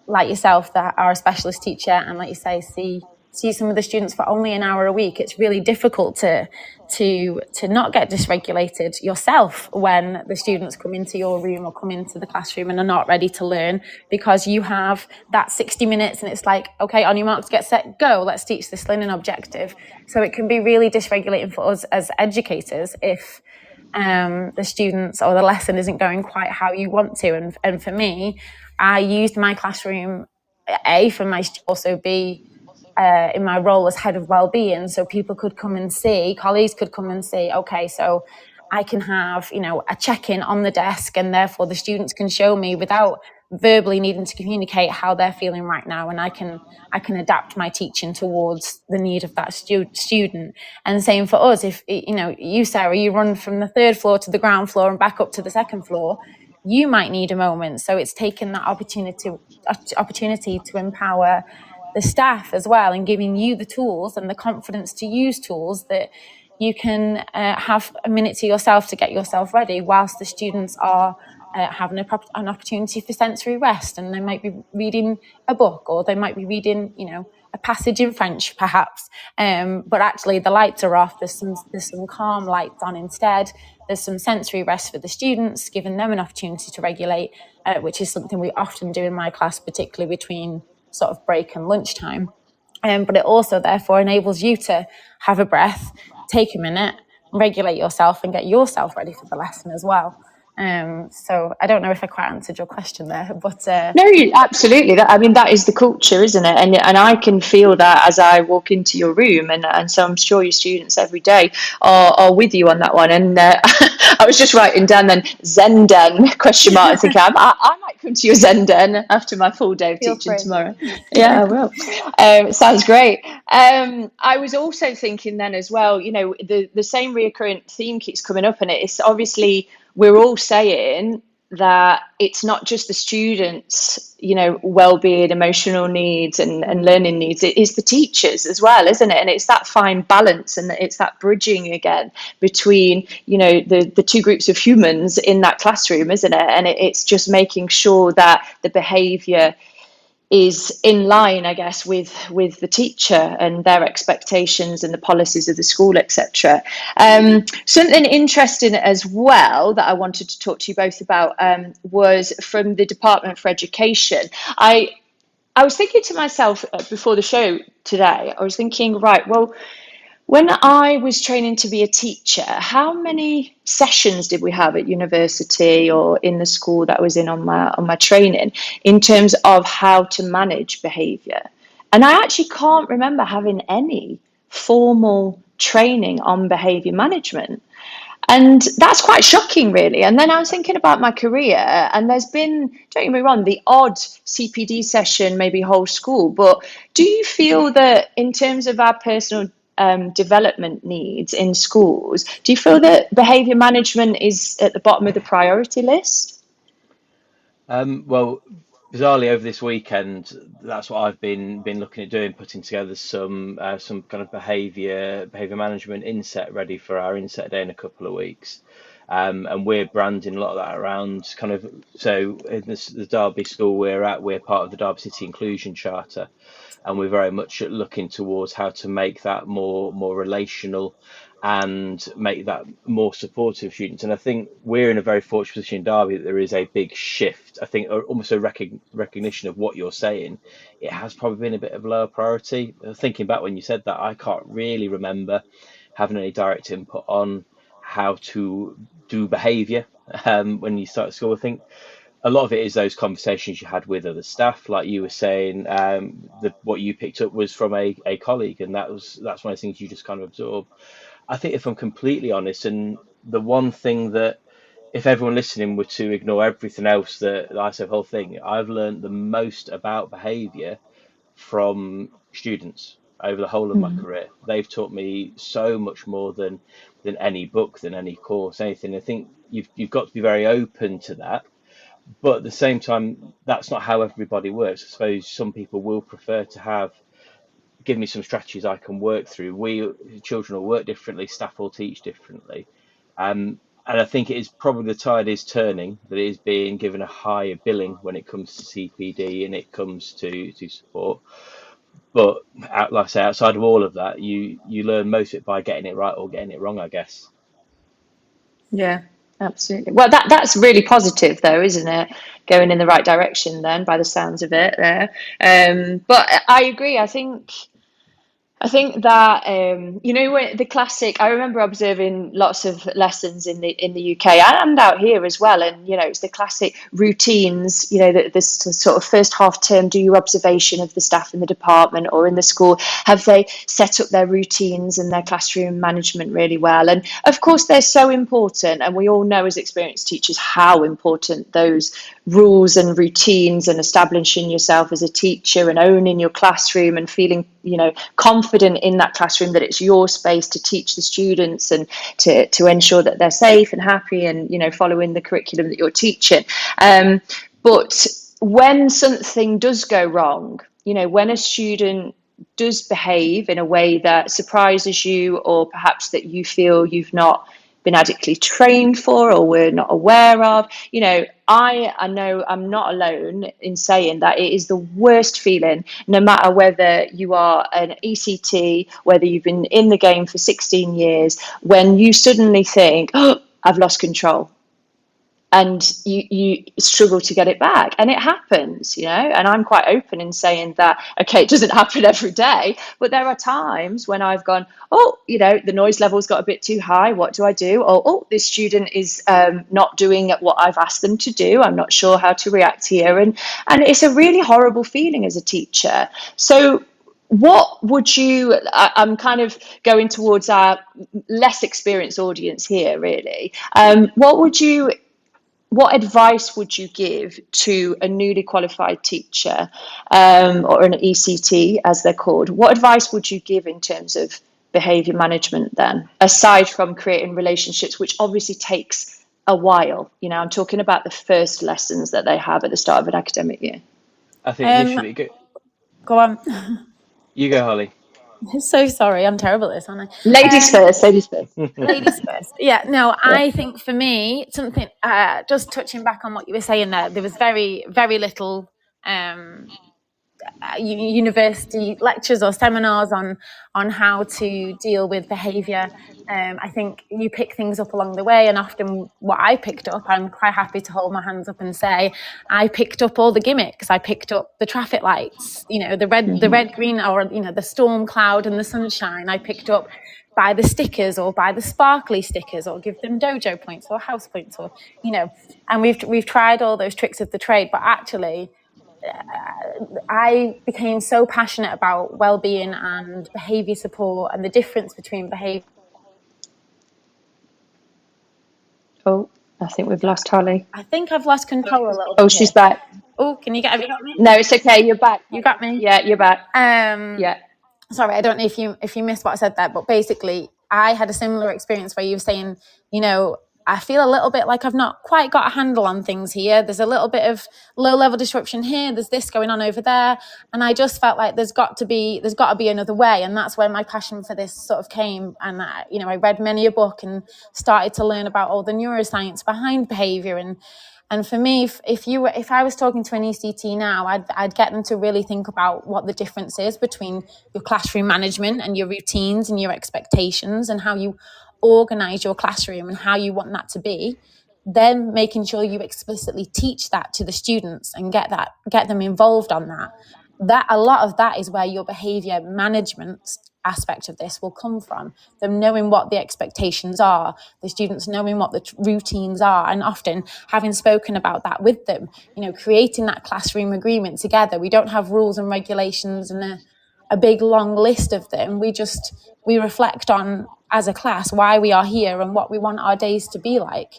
like yourself, that are a specialist teacher and, like you say, see some of the students for only an hour a week. It's really difficult to not get dysregulated yourself when the students come into your room or come into the classroom and are not ready to learn, because you have that 60 minutes and it's like, okay, on your marks, get set, go, let's teach this learning objective. So it can be really dysregulating for us as educators if the students or the lesson isn't going quite how you want to. And for me, I used my classroom, for my, also B, in my role as head of wellbeing, so people could come and see, colleagues could come and see, okay, so I can have, a check-in on the desk, and therefore the students can show me without verbally needing to communicate how they're feeling right now, and I can adapt my teaching towards the need of that student. And same for us. If you, Sarah, you run from the third floor to the ground floor and back up to the second floor, you might need a moment. So it's taken that opportunity to empower the staff as well, and giving you the tools and the confidence to use tools that you can have a minute to yourself to get yourself ready, whilst the students are having an opportunity for sensory rest, and they might be reading a book, or they might be reading, a passage in French, perhaps. But actually, the lights are off. There's some calm lights on instead. There's some sensory rest for the students, giving them an opportunity to regulate, which is something we often do in my class, particularly between sort of break and lunchtime. But it also therefore enables you to have a breath, take a minute, regulate yourself and get yourself ready for the lesson as well. So I don't know if I quite answered your question there, but no, absolutely. That is the culture, isn't it? And I can feel that as I walk into your room, and so I'm sure your students every day are with you on that one. And I was just writing down then Zen Den question mark and thinking I might come to your Zen Den after my full day of teaching tomorrow. Yeah, I will. Sounds great. I was also thinking then as well, the same recurrent theme keeps coming up, and it's obviously we're all saying that it's not just the students, well-being, emotional needs and learning needs. It is the teachers as well, isn't it? And it's that fine balance, and it's that bridging again between, the two groups of humans in that classroom, isn't it? And it's just making sure that the behaviour is in line, I guess, with the teacher and their expectations and the policies of the school, etc. Something interesting as well that I wanted to talk to you both about was from the Department for Education. I was thinking to myself before the show today, I was thinking, right, well, when I was training to be a teacher, how many sessions did we have at university or in the school that I was in on my training in terms of how to manage behaviour? And I actually can't remember having any formal training on behaviour management. And that's quite shocking, really. And then I was thinking about my career, and there's been, don't get me wrong, the odd CPD session, maybe whole school. But do you feel that in terms of our personal development needs in schools, do you feel that behaviour management is at the bottom of the priority list? Well, bizarrely over this weekend, that's what I've been looking at doing, putting together some kind of behaviour management inset ready for our inset day in a couple of weeks. And we're branding a lot of that around kind of, so in the Derby school we're part of the Derby City Inclusion Charter, and we're very much looking towards how to make that more relational and make that more supportive of students. And I think we're in a very fortunate position in Derby that there is a big shift. I think almost a recognition of what you're saying. It has probably been a bit of lower priority. Thinking back when you said that, I can't really remember having any direct input on how to do behaviour when you start school. I think a lot of it is those conversations you had with other staff, like you were saying. What you picked up was from a colleague, and that's one of the things you just kind of absorb. I think, if I'm completely honest, and the one thing that, if everyone listening were to ignore everything else that I said, the whole thing, I've learned the most about behaviour from students over the whole of my career. They've taught me so much more than any book, than any course, anything. I think you've got to be very open to that. But at the same time, that's not how everybody works. I suppose some people will prefer to give me some strategies I can work through. Children will work differently, staff will teach differently. And I think it is probably the tide is turning, that it is being given a higher billing when it comes to CPD and it comes to support. But like I say, outside of all of that, you learn most of it by getting it right or getting it wrong, I guess. Yeah, absolutely. Well, that's really positive, though, isn't it? Going in the right direction, then, by the sounds of it, there. But I agree. I think that when the classic. I remember observing lots of lessons in the UK and out here as well, and it's the classic routines. This sort of first half term, do your observation of the staff in the department or in the school. Have they set up their routines and their classroom management really well? And of course, they're so important, and we all know as experienced teachers how important those rules and routines and establishing yourself as a teacher and owning your classroom and feeling confident in that classroom, that it's your space to teach the students and to ensure that they're safe and happy and following the curriculum that you're teaching. But when something does go wrong, when a student does behave in a way that surprises you, or perhaps that you feel you've not been adequately trained for or we're not aware of, I know I'm not alone in saying that it is the worst feeling, no matter whether you are an ECT, whether you've been in the game for 16 years, when you suddenly think, oh, I've lost control. And you struggle to get it back, and it happens, and I'm quite open in saying that, okay, it doesn't happen every day, but there are times when I've gone, oh, the noise level's got a bit too high, what do I do? Or, oh, this student is not doing what I've asked them to do, I'm not sure how to react here, and it's a really horrible feeling as a teacher. So what would you, I'm kind of going towards our less experienced audience here, really. What advice would you give to a newly qualified teacher, or an ECT as they're called? What advice would you give in terms of behaviour management then, aside from creating relationships, which obviously takes a while? I'm talking about the first lessons that they have at the start of an academic year. I think initially, Go on. you go, Holly. So sorry, I'm terrible at this, aren't I? Ladies first. Ladies first. Yeah, no, I think for me, something, just touching back on what you were saying there was very, very little university lectures or seminars on how to deal with behaviour. I think you pick things up along the way, and often what I picked up, I'm quite happy to hold my hands up and say, I picked up all the gimmicks. I picked up the traffic lights, the red, green, or the storm cloud and the sunshine. I picked up buy the stickers or buy the sparkly stickers or give them dojo points or house points, or and we've tried all those tricks of the trade, but actually I became so passionate about well-being and behaviour support and the difference between behaviour. Oh, I think we've lost Holly. I think I've lost control a little bit. Oh, she's back. Oh, have you got me? No, it's okay. You're back. You got me? Yeah, you're back. Yeah. Sorry, I don't know if you missed what I said there, but basically I had a similar experience where you were saying, I feel a little bit like I've not quite got a handle on things here. There's a little bit of low level disruption here. There's this going on over there. And I just felt like there's got to be another way. And that's where my passion for this sort of came. And I read many a book and started to learn about all the neuroscience behind behavior. And for me, if I was talking to an ECT now, I'd get them to really think about what the difference is between your classroom management and your routines and your expectations and how you organize your classroom and how you want that to be. Then making sure you explicitly teach that to the students and get them involved on that. That a lot of that is where your behavior management aspect of this will come from. Them knowing what the expectations are, the students knowing what the routines are, and often having spoken about that with them, creating that classroom agreement together. We don't have rules and regulations and a big long list of them. We reflect on, as a class, why we are here and what we want our days to be like.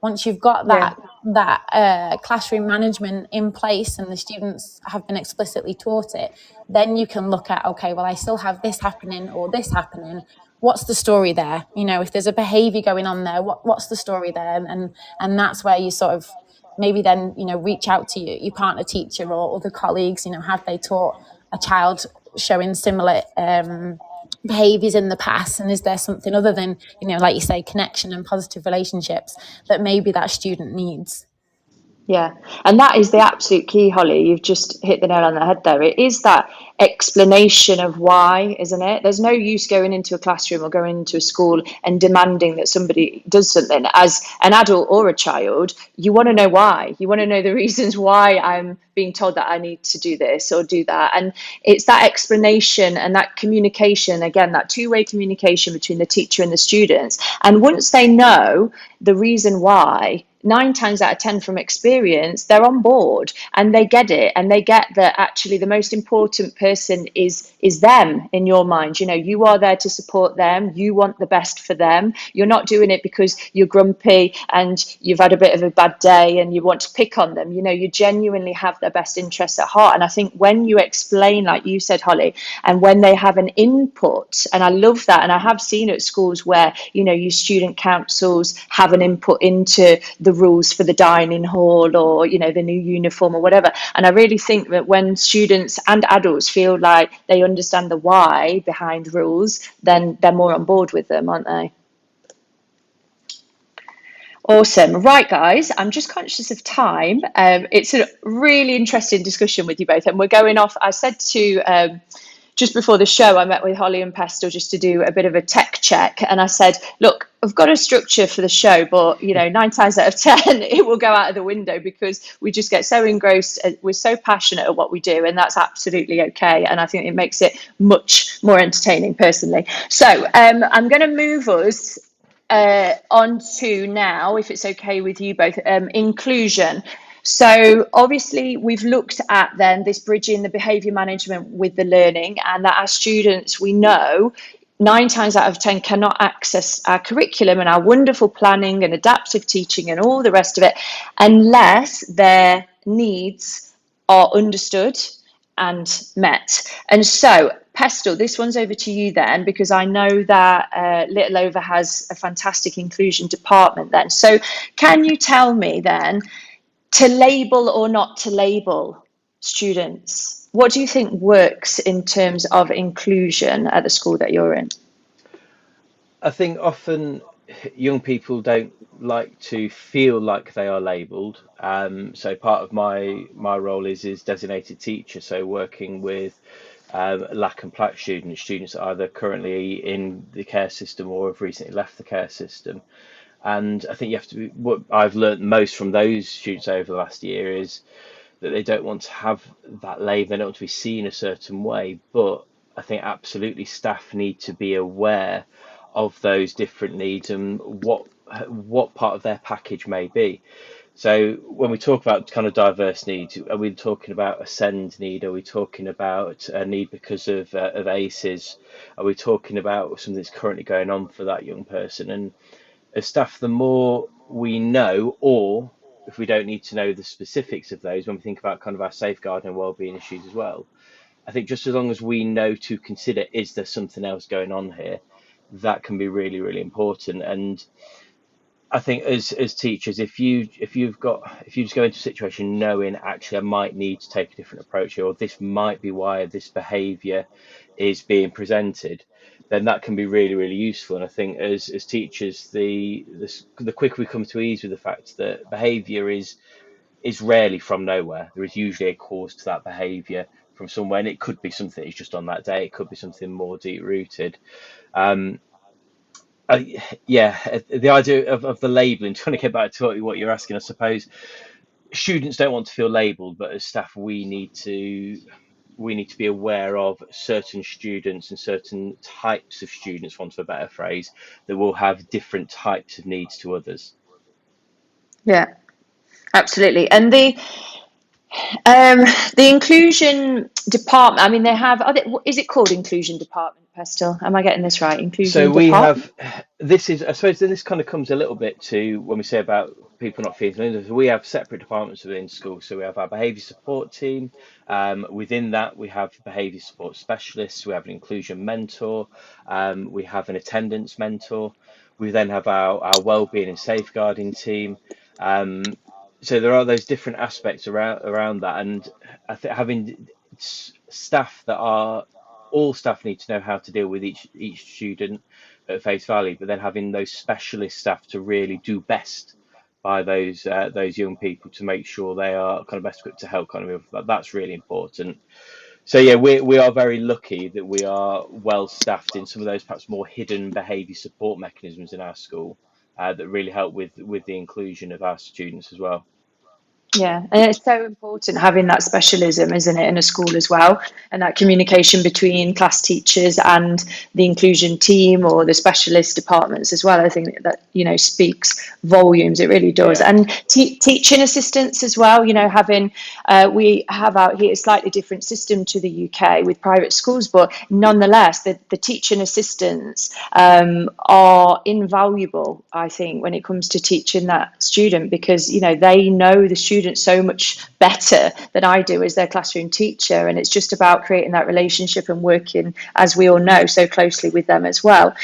Once you've got that classroom management in place and the students have been explicitly taught it, then you can look at, okay, well, I still have this happening or this happening. What's the story there? If there's a behaviour going on there, what's the story there? And that's where you sort of maybe then, reach out to your partner teacher or other colleagues. Have they taught a child showing similar behaviours in the past, and is there something other than like you say, connection and positive relationships that maybe that student needs? Yeah, and that is the absolute key, Holly. You've just hit the nail on the head there. It is that explanation of why, isn't it? There's no use going into a classroom or going into a school and demanding that somebody does something. As an adult or a child, you want to know why. You want to know the reasons why I'm being told that I need to do this or do that. And it's that explanation and that communication, again, that two-way communication between the teacher and the students. And once they know the reason why, 9 times out of 10 from experience, they're on board and they get it, and they get that actually the most important person is them in your mind. You are there to support them. You want the best for them. You're not doing it because you're grumpy and you've had a bit of a bad day and you want to pick on them. You genuinely have their best interests at heart. And I think when you explain, like you said, Holly, and when they have an input, and I love that, and I have seen at schools where your student councils have an input into the rules for the dining hall or the new uniform or whatever. And I really think that when students and adults feel like they understand the why behind rules, then they're more on board with them, aren't they? Awesome. Right, guys, I'm just conscious of time. It's a really interesting discussion with you both, and we're going off. I said to just before the show, I met with Holly and Pestle just to do a bit of a tech check. And I said, look, I've got a structure for the show, but 9 times out of 10 it will go out of the window because we just get so engrossed. We're so passionate at what we do, and that's absolutely okay. And I think it makes it much more entertaining personally. So I'm going to move us on to now, if it's okay with you both, inclusion. So obviously we've looked at then this bridging the behaviour management with the learning, and that our students, we know 9 times out of 10 cannot access our curriculum and our wonderful planning and adaptive teaching and all the rest of it unless their needs are understood and met. And so, Pestle, this one's over to you then, because I know that Little Over has a fantastic inclusion department then. So can you tell me then, to label or not to label students, what do you think works in terms of inclusion at the school that you're in? I think often young people don't like to feel like they are labelled. So part of my role is designated teacher. So working with lack and plaque students that are either currently in the care system or have recently left the care system. And I think you have to be, what I've learned most from those students over the last year is that they don't want to have that label, they don't want to be seen a certain way. But I think absolutely staff need to be aware of those different needs and what part of their package may be. So when we talk about kind of diverse needs, are we talking about a SEND need? Are we talking about a need because of ACEs? Are we talking about something that's currently going on for that young person? And as staff, the more we know, or if we don't need to know the specifics of those, when we think about kind of our safeguarding and wellbeing issues as well, I think just as long as we know to consider, is there something else going on here, that can be really, really important. And I think as teachers, if you just go into a situation knowing actually I might need to take a different approach here, or this might be why this behaviour is being presented, then that can be really, really useful. And I think as teachers, the quicker we come to ease with the fact that behaviour is rarely from nowhere. There is usually a cause to that behaviour from somewhere, and it could be something that's just on that day. It could be something more deep rooted. Um, yeah, the idea of the labelling, trying to get back to what you're asking, I suppose students don't want to feel labelled, but as staff, we need to be aware of certain students and certain types of students, for want of a better phrase, that will have different types of needs to others. Yeah, absolutely. And the inclusion department, I mean, they have, is it called inclusion department, Pestle? Am I getting this right? So Inclusion we department? have, this is, I suppose this kind of comes a little bit to when we say about people not feeling included. We have separate departments within school. So we have our behaviour support team. Within that, we have behaviour support specialists. We have an inclusion mentor. We have an attendance mentor. We then have our wellbeing and safeguarding team. So there are those different aspects around that. And I think having staff that are, all staff need to know how to deal with each student at face value, but then having those specialist staff to really do best by those young people to make sure they are kind of best equipped to help kind of move. That's really important. So yeah, we are very lucky that we are well staffed in some of those perhaps more hidden behaviour support mechanisms in our school that really help with the inclusion of our students as well. Yeah, and it's so important having that specialism, isn't it, in a school as well, and that communication between class teachers and the inclusion team or the specialist departments as well. I think that speaks volumes. It really does. Yeah. And teaching assistants as well. Having we have out here a slightly different system to the UK with private schools, but nonetheless, the teaching assistants are invaluable. I think when it comes to teaching that student, because they know the student so much better than I do as their classroom teacher, and it's just about creating that relationship and working, as we all know, so closely with them as well.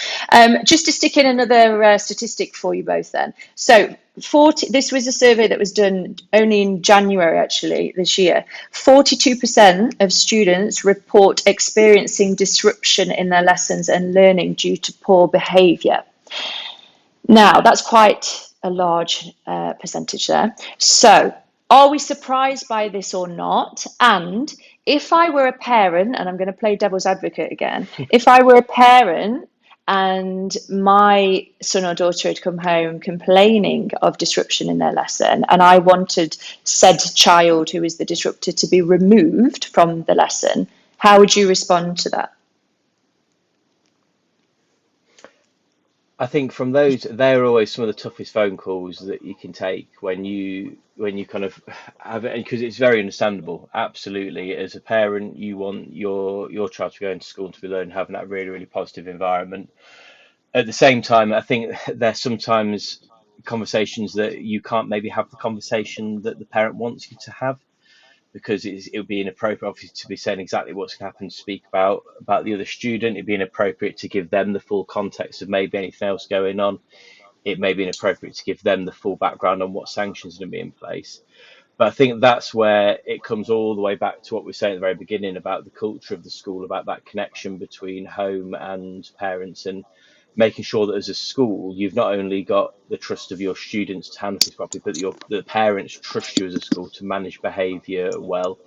Just to stick in another statistic for you both then. So this was a survey that was done only in January actually this year. 42% of students report experiencing disruption in their lessons and learning due to poor behaviour. Now, that's quite a large percentage there. So are we surprised by this or not? And if I were a parent, and I'm going to play devil's advocate again, if I were a parent and my son or daughter had come home complaining of disruption in their lesson, and I wanted said child who is the disruptor to be removed from the lesson, how would you respond to that? I think from those, they're always some of the toughest phone calls that you can take when you kind of have it, because it's very understandable. Absolutely, as a parent, you want your child to go into school and to be learning, having that really, really positive environment. At the same time, I think there's sometimes conversations that you can't maybe have the conversation that the parent wants you to have, because it would be inappropriate, obviously, to be saying exactly what's going to happen, to speak about the other student. It'd be inappropriate to give them the full context of maybe anything else going on. It may be inappropriate to give them the full background on what sanctions are going to be in place. But I think that's where it comes all the way back to what we were saying at the very beginning about the culture of the school, about that connection between home and parents, and making sure that as a school, you've not only got the trust of your students to handle things properly, but the parents trust you as a school to manage behaviour well,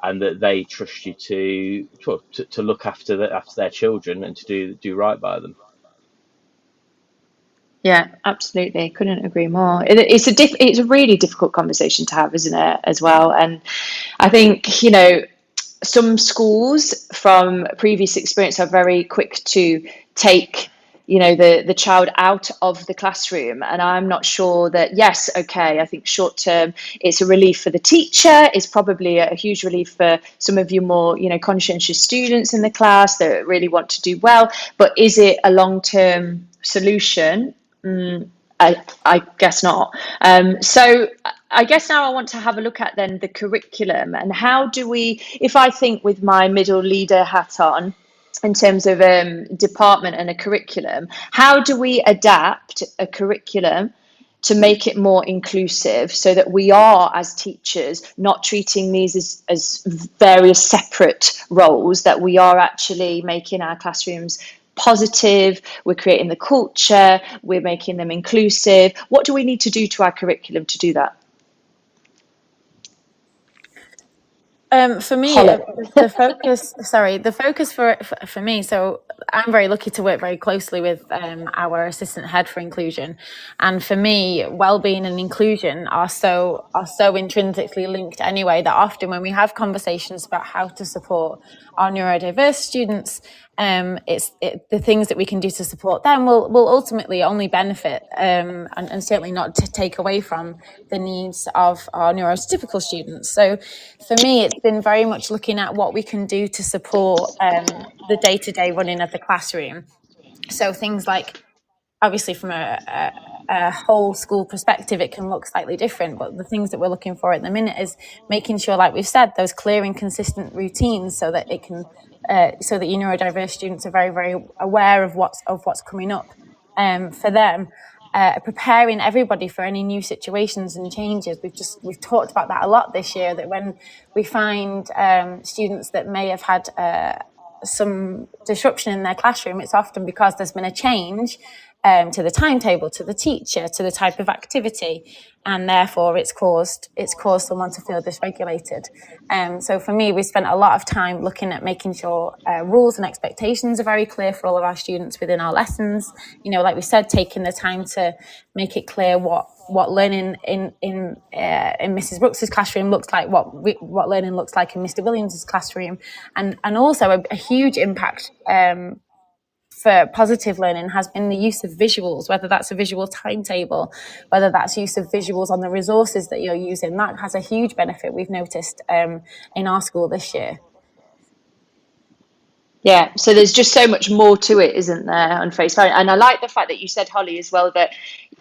and that they trust you to look after their children and to do right by them. Yeah, absolutely. Couldn't agree more. It's a really difficult conversation to have, isn't it, as well? And I think, some schools from previous experience are very quick to take the child out of the classroom, and I'm not sure that, yes, okay, I think short term it's a relief for the teacher, it's probably a huge relief for some of your more conscientious students in the class that really want to do well, but is it a long-term solution? I guess not. So I guess now I want to have a look at then the curriculum, and how do we, if I think with my middle leader hat on, in terms of department and a curriculum, how do we adapt a curriculum to make it more inclusive, so that we are, as teachers, not treating these as various separate roles, that we are actually making our classrooms positive, we're creating the culture, we're making them inclusive? What do we need to do to our curriculum to do that? For me, Holly. the focus for me. So I'm very lucky to work very closely with our assistant head for inclusion, and for me, well-being and inclusion are so intrinsically linked anyway, that often when we have conversations about how to support our neurodiverse students, the things that we can do to support them will ultimately only benefit and certainly not to take away from the needs of our neurotypical students. So for me, it's been very much looking at what we can do to support the day-to-day running of the classroom. So things like, obviously from a whole school perspective, it can look slightly different, but the things that we're looking for at the minute is making sure, like we've said, those clear and consistent routines, so that it can so that your neurodiverse students are very, very aware of what's coming up for them. Preparing everybody for any new situations and changes. We've talked about that a lot this year, that when we find students that may have had some disruption in their classroom, it's often because there's been a change to the timetable, to the teacher, to the type of activity, and therefore it's caused someone to feel dysregulated. So for me, we spent a lot of time looking at making sure rules and expectations are very clear for all of our students within our lessons. Like we said, taking the time to make it clear what learning in Mrs. Brooks's classroom looks like, what learning looks like in Mr. Williams's classroom, and also a huge impact for positive learning has been the use of visuals, whether that's a visual timetable, whether that's use of visuals on the resources that you're using. That has a huge benefit we've noticed in our school this year. Yeah, so there's just so much more to it, isn't there, on face value? And I like the fact that you said, Holly, as well, that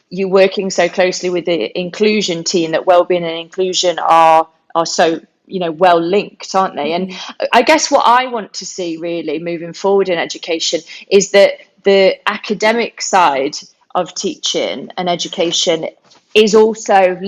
you're working so closely with the inclusion team, that wellbeing and inclusion are so well linked, aren't they? And I guess what I want to see really moving forward in education is that the academic side of teaching and education is also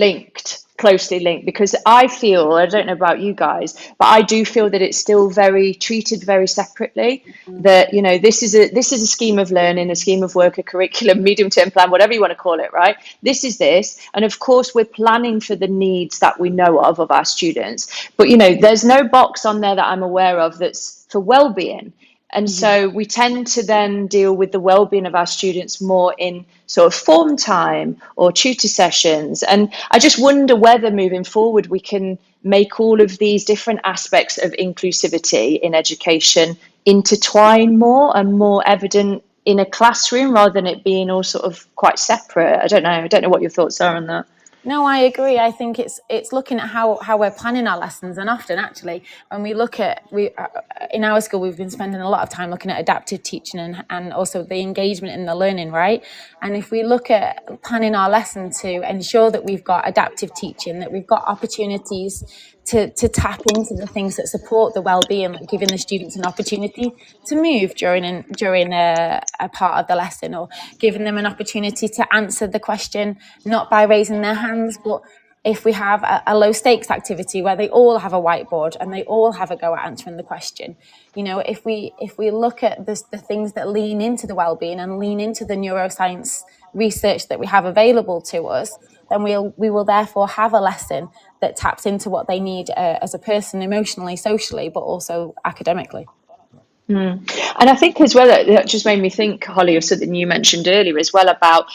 closely linked, because I don't know about you guys, but I do feel that it's still treated very separately. That this is a scheme of learning, a scheme of work, a curriculum, medium-term plan, whatever you want to call it, right? This is this, and of course we're planning for the needs that we know of our students, but there's no box on there that I'm aware of that's for well-being. And so we tend to then deal with the well-being of our students more in sort of form time or tutor sessions. And I just wonder whether moving forward we can make all of these different aspects of inclusivity in education intertwine more and more evident in a classroom rather than it being all sort of quite separate. I don't know what your thoughts are on that. No, I agree. I think it's looking at how we're planning our lessons, and often actually when we look at in our school we've been spending a lot of time looking at adaptive teaching and also the engagement in the learning, right? And if we look at planning our lesson to ensure that we've got adaptive teaching, that we've got opportunities to tap into the things that support the well-being, like giving the students an opportunity to move during a part of the lesson, or giving them an opportunity to answer the question not by raising their hands, but if we have a low stakes activity where they all have a whiteboard and they all have a go at answering the question. If we look at the things that lean into the well-being and lean into the neuroscience research that we have available to us, then we will therefore have a lesson that taps into what they need as a person, emotionally, socially, but also academically. And I think as well, that just made me think, Holly, of something you mentioned earlier as well about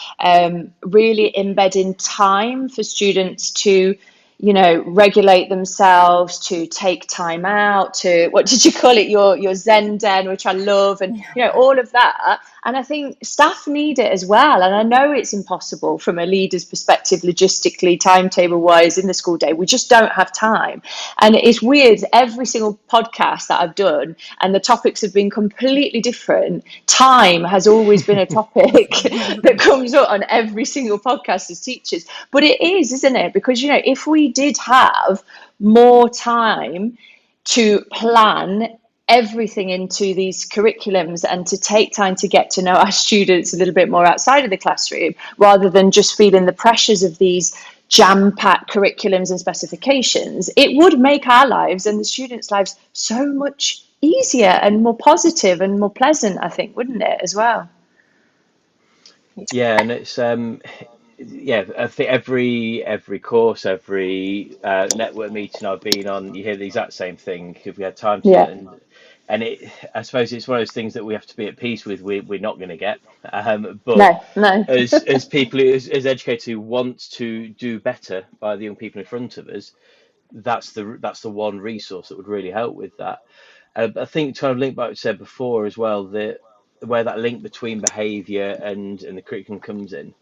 really embedding time for students to, regulate themselves, to take time out, to, what did you call it, your Zen den, which I love, and all of that. And I think staff need it as well. And I know it's impossible from a leader's perspective, logistically, timetable wise, in the school day. We just don't have time. And it's weird, every single podcast that I've done, and the topics have been completely different, time has always been a topic that comes up on every single podcast as teachers. But it is, isn't it? Because, if we did have more time to plan everything into these curriculums and to take time to get to know our students a little bit more outside of the classroom, rather than just feeling the pressures of these jam-packed curriculums and specifications, it would make our lives and the students' lives so much easier and more positive and more pleasant, I think, wouldn't it, as well? Yeah, and it's I think every course, every network meeting I've been on, you hear the exact same thing. If we had time to, Yeah. and I suppose it's one of those things that we have to be at peace with. We're not going to get, but No. as people, as educators who want to do better by the young people in front of us, that's the one resource that would really help with that. I think to kind of link back to what you said before as well, that where that link between behaviour and the curriculum comes in,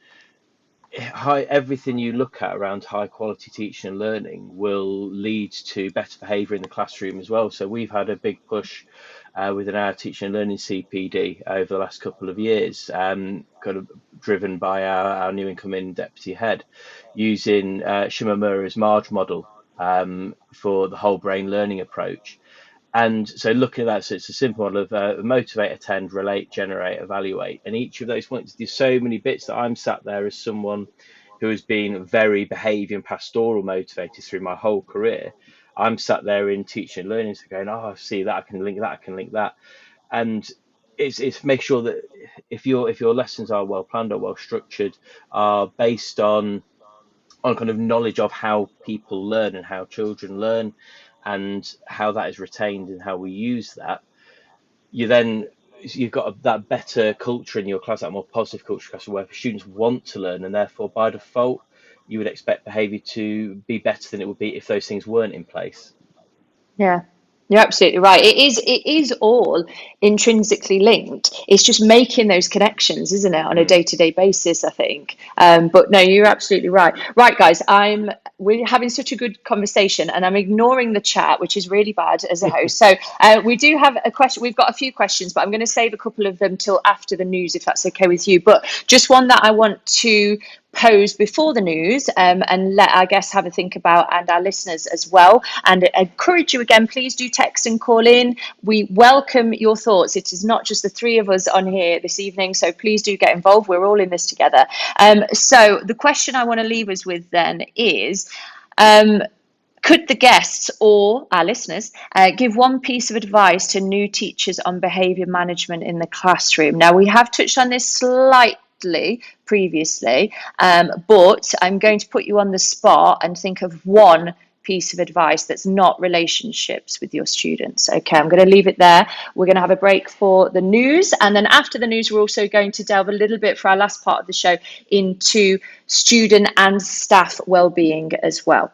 everything you look at around high quality teaching and learning will lead to better behaviour in the classroom as well. So we've had a big push within our teaching and learning CPD over the last couple of years, kind of driven by our new incoming deputy head, using Shimomura's Marge model for the whole brain learning approach. And so looking at that, so it's a simple model of motivate, attend, relate, generate, evaluate. And each of those points, there's so many bits that I'm sat there as someone who has been very behaviour and pastoral motivated through my whole career. I'm sat there in teaching and learning, so going, I see that, I can link that, I can link that. And it's make sure that if your lessons are well planned or well structured, are based on kind of knowledge of how people learn and how children learn and how that is retained and how we use that, you've got that better culture in your class, that more positive culture class where students want to learn, and therefore by default you would expect behaviour to be better than it would be if those things weren't in place. Yeah. You're absolutely right. It is all intrinsically linked. It's just making those connections, isn't it, on a day-to-day basis, I think. But no, you're absolutely right. Right, guys, we're having such a good conversation and I'm ignoring the chat, which is really bad as a host. So we do have a question. We've got a few questions, but I'm going to save a couple of them till after the news, if that's okay with you. But just one that I want to pose before the news and let our guests have a think about, and our listeners as well. And I encourage you again, please do text and call in. We welcome your thoughts. It is not just the three of us on here this evening, so please do get involved. We're all in this together. So the question I want to leave us with then is, could the guests or our listeners give one piece of advice to new teachers on behaviour management in the classroom? Now, we have touched on this slightly previously, but I'm going to put you on the spot and think of one piece of advice that's not relationships with your students. Okay, I'm going to leave it there. We're going to have a break for the news, and then after the news we're also going to delve a little bit for our last part of the show into student and staff well-being as well.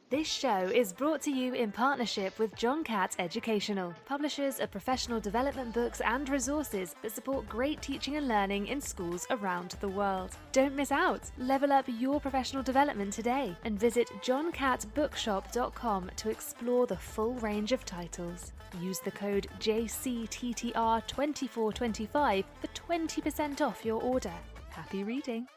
This show is brought to you in partnership with John Catt Educational, publishers of professional development books and resources that support great teaching and learning in schools around the world. Don't miss out. Level up your professional development today and visit johncattbookshop.com to explore the full range of titles. Use the code JCTTR2425 for 20% off your order. Happy reading.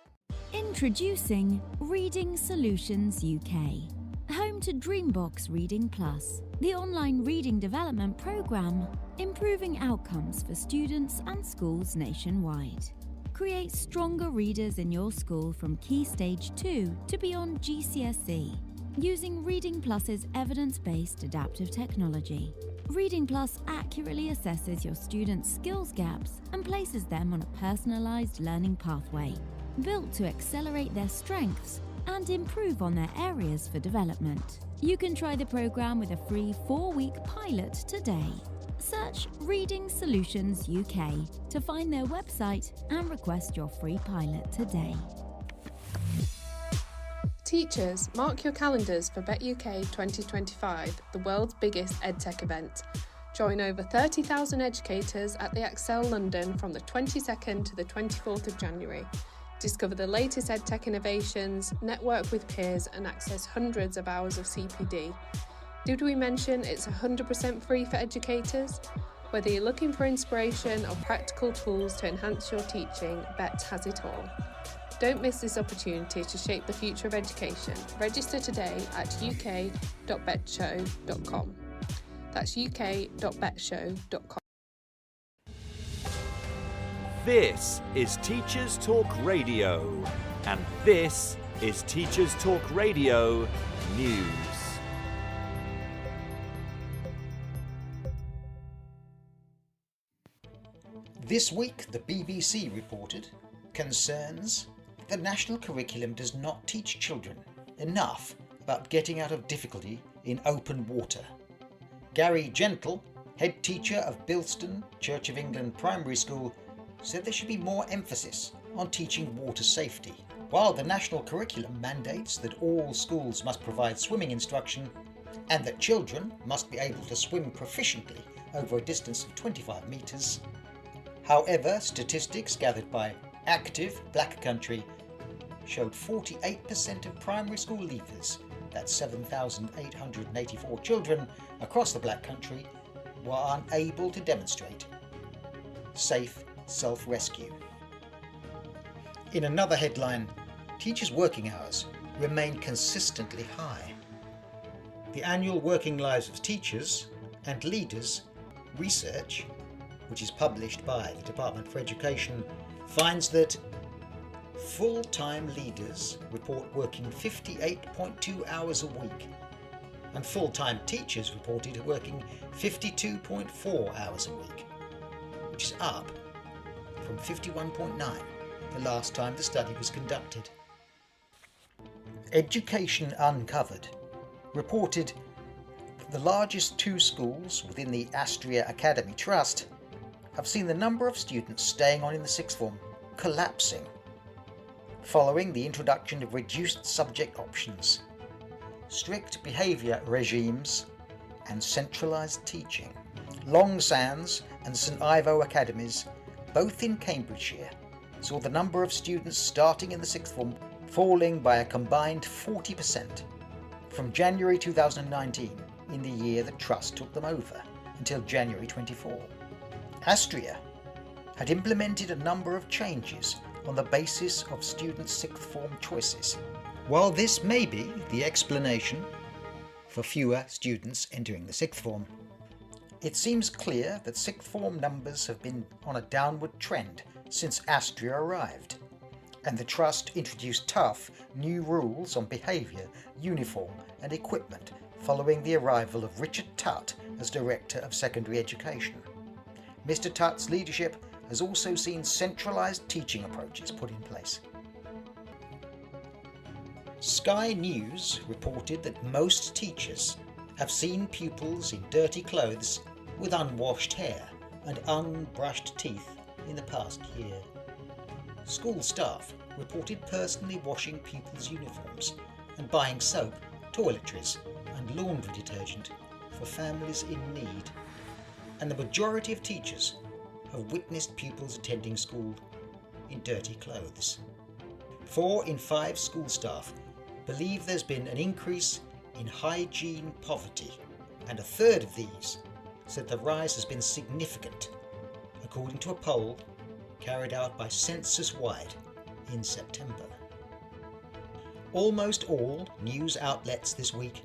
Introducing Reading Solutions UK. Home to Dreambox Reading Plus, the online reading development programme, improving outcomes for students and schools nationwide. Create stronger readers in your school from Key Stage 2 to beyond GCSE, using Reading Plus's evidence-based adaptive technology. Reading Plus accurately assesses your students' skills gaps and places them on a personalised learning pathway, built to accelerate their strengths and improve on their areas for development. You can try the programme with a free 4-week pilot today. Search Reading Solutions UK to find their website and request your free pilot today. Teachers, mark your calendars for BetUK 2025, the world's biggest EdTech event. Join over 30,000 educators at the Excel London from the 22nd to the 24th of January. Discover the latest EdTech innovations, network with peers and access hundreds of hours of CPD. Did we mention it's 100% free for educators? Whether you're looking for inspiration or practical tools to enhance your teaching, BET has it all. Don't miss this opportunity to shape the future of education. Register today at uk.betshow.com. That's uk.betshow.com. This is Teachers Talk Radio, and this is Teachers Talk Radio News. This week, the BBC reported concerns that the national curriculum does not teach children enough about getting out of difficulty in open water. Gary Gentle, head teacher of Bilston Church of England Primary School, said there should be more emphasis on teaching water safety. While the national curriculum mandates that all schools must provide swimming instruction and that children must be able to swim proficiently over a distance of 25 metres, however, statistics gathered by Active Black Country showed 48% of primary school leavers, that's 7,884 children across the Black Country, were unable to demonstrate safe self-rescue. In another headline, teachers' working hours remain consistently high. The annual Working Lives of Teachers and Leaders research, which is published by the Department for Education, finds that full-time leaders report working 58.2 hours a week, and full-time teachers reported working 52.4 hours a week, which is up from 51.9 the last time the study was conducted. Education Uncovered reported that the largest 2 schools within the Astria Academy Trust have seen the number of students staying on in the sixth form collapsing following the introduction of reduced subject options, strict behaviour regimes and centralised teaching. Long Sands and St Ivo Academies, both in Cambridgeshire, saw the number of students starting in the sixth form falling by a combined 40% from January 2019, in the year the Trust took them over, until January 24. Astria had implemented a number of changes on the basis of students' sixth form choices. While this may be the explanation for fewer students entering the sixth form, it seems clear that sixth form numbers have been on a downward trend since Astria arrived, and the Trust introduced tough new rules on behaviour, uniform and equipment following the arrival of Richard Tutt as Director of Secondary Education. Mr Tutt's leadership has also seen centralised teaching approaches put in place. Sky News reported that most teachers have seen pupils in dirty clothes with unwashed hair and unbrushed teeth in the past year. School staff reported personally washing pupils' uniforms and buying soap, toiletries and laundry detergent for families in need. And the majority of teachers have witnessed pupils attending school in dirty clothes. 4 in 5 school staff believe there's been an increase in hygiene poverty, and a third of these said the rise has been significant, according to a poll carried out by Census Wide in September. Almost all news outlets this week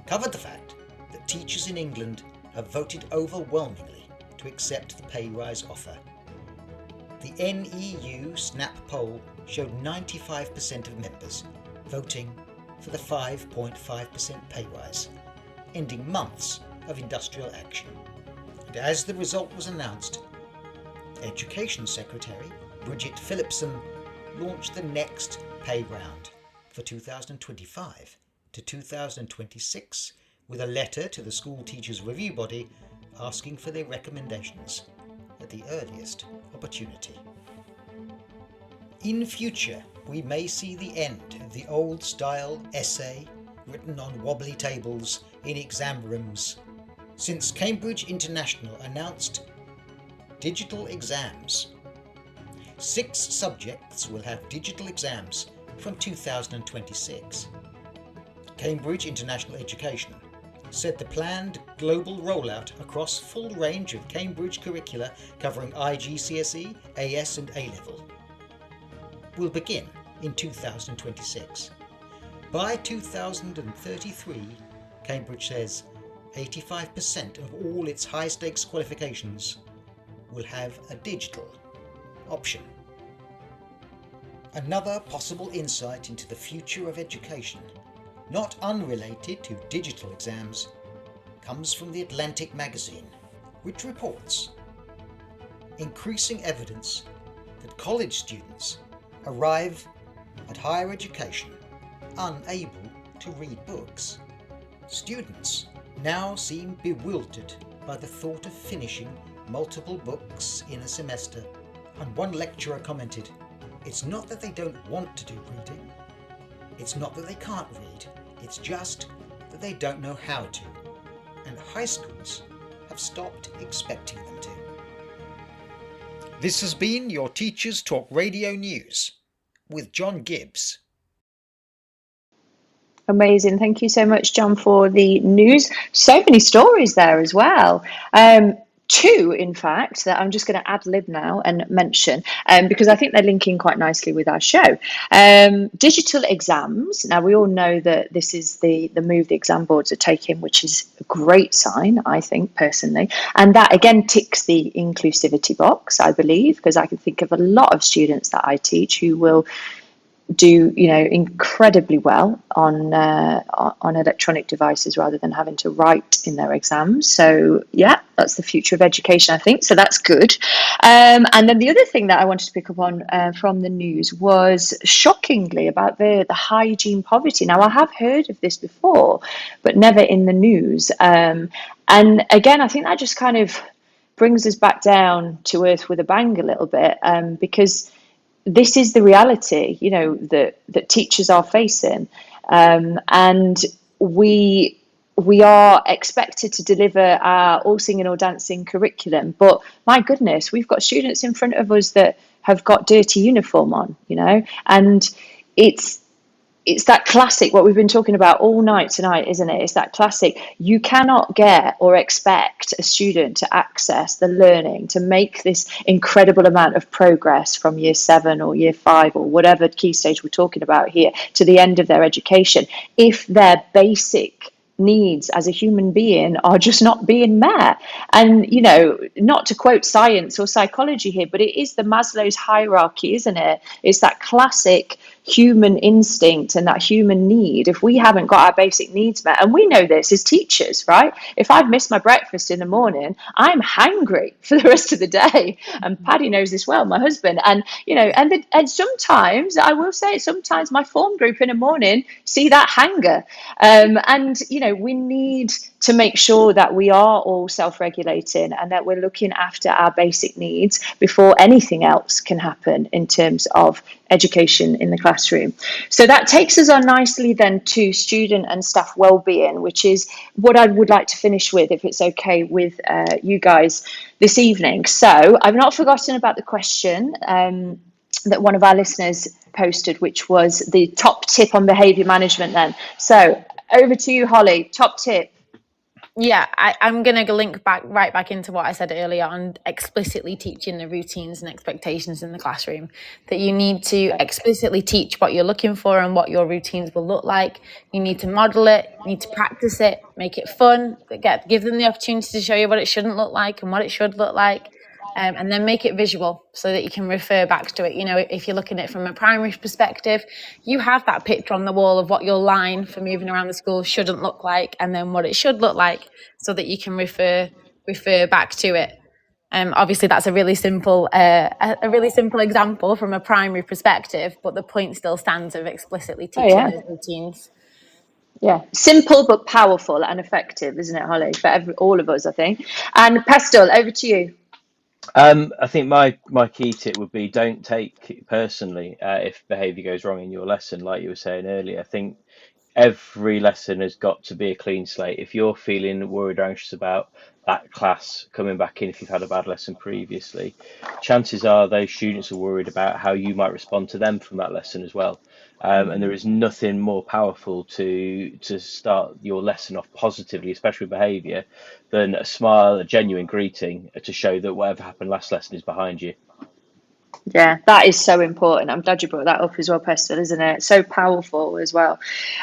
covered the fact that teachers in England have voted overwhelmingly to accept the pay rise offer. The NEU Snap poll showed 95% of members voting for the 5.5% pay rise, ending months of industrial action. And as the result was announced, Education Secretary Bridget Phillipson launched the next pay round for 2025 to 2026 with a letter to the School Teachers Review Body asking for their recommendations at the earliest opportunity. In future, we may see the end of the old-style essay written on wobbly tables in exam rooms, since Cambridge International announced digital exams. 6 subjects will have digital exams from 2026. Cambridge International Education said the planned global rollout across full range of Cambridge curricula covering IGCSE, AS and A-level will begin in 2026. By 2033, Cambridge says 85% of all its high-stakes qualifications will have a digital option. Another possible insight into the future of education, not unrelated to digital exams, comes from The Atlantic magazine, which reports increasing evidence that college students arrive at higher education unable to read books. Students now seem bewildered by the thought of finishing multiple books in a semester, and one lecturer commented, "It's not that they don't want to do reading, it's not that they can't read, it's just that they don't know how to, and high schools have stopped expecting them to." This has been your Teachers Talk Radio News with John Gibbs. Amazing. Thank you so much, John, for the news. So many stories there as well. 2, in fact, that I'm just going to ad lib now and mention, because I think they're linking quite nicely with our show. Digital exams. Now, we all know that this is the move the exam boards are taking, which is a great sign, I think, personally. And that, again, ticks the inclusivity box, I believe, because I can think of a lot of students that I teach who will do incredibly well on electronic devices rather than having to write in their exams. So yeah, that's the future of education, I think. So that's good. And then the other thing that I wanted to pick up on from the news was shockingly about the hygiene poverty. Now, I have heard of this before, but never in the news. And again, I think that just kind of brings us back down to earth with a bang a little bit, because this is the reality, that teachers are facing, and we are expected to deliver our all singing, all dancing curriculum. But my goodness, we've got students in front of us that have got dirty uniform on, and it's that classic, what we've been talking about all night tonight, isn't it? It's that classic. You cannot get or expect a student to access the learning, to make this incredible amount of progress from year 7 or year 5 or whatever key stage we're talking about here to the end of their education, if their basic needs as a human being are just not being met. And not to quote science or psychology here, but it is the Maslow's hierarchy, isn't it? It's that classic human instinct and that human need, if we haven't got our basic needs met, and we know this as teachers, right? If I've missed my breakfast in the morning, I'm hangry for the rest of the day. And Paddy knows this well, my husband. And, and sometimes, I will say, sometimes my form group in the morning see that hanger. And, we need to make sure that we are all self-regulating and that we're looking after our basic needs before anything else can happen in terms of education in the classroom. So that takes us on nicely then to student and staff wellbeing, which is what I would like to finish with, if it's okay with you guys this evening. So I've not forgotten about the question that one of our listeners posted, which was the top tip on behaviour management then. So over to you, Holly, top tip. Yeah, I'm going to link right back into what I said earlier on explicitly teaching the routines and expectations in the classroom, that you need to explicitly teach what you're looking for and what your routines will look like. You need to model it, you need to practice it, make it fun, give them the opportunity to show you what it shouldn't look like and what it should look like. And then make it visual so that you can refer back to it. If you're looking at it from a primary perspective, you have that picture on the wall of what your line for moving around the school shouldn't look like, and then what it should look like, so that you can refer back to it. Obviously, that's a really simple example from a primary perspective, but the point still stands of explicitly teaching those routines. Yeah, simple but powerful and effective, isn't it, Holly? For all of us, I think. And Pestle, over to you. I think my key tip would be, don't take personally if behaviour goes wrong in your lesson, like you were saying earlier. I think every lesson has got to be a clean slate. If you're feeling worried or anxious about that class coming back in, if you've had a bad lesson previously, chances are those students are worried about how you might respond to them from that lesson as well. And there is nothing more powerful to start your lesson off positively, especially with behaviour, than a smile, a genuine greeting to show that whatever happened last lesson is behind you. Yeah, that is so important. I'm glad you brought that up as well, Pestle, isn't it? So powerful as well.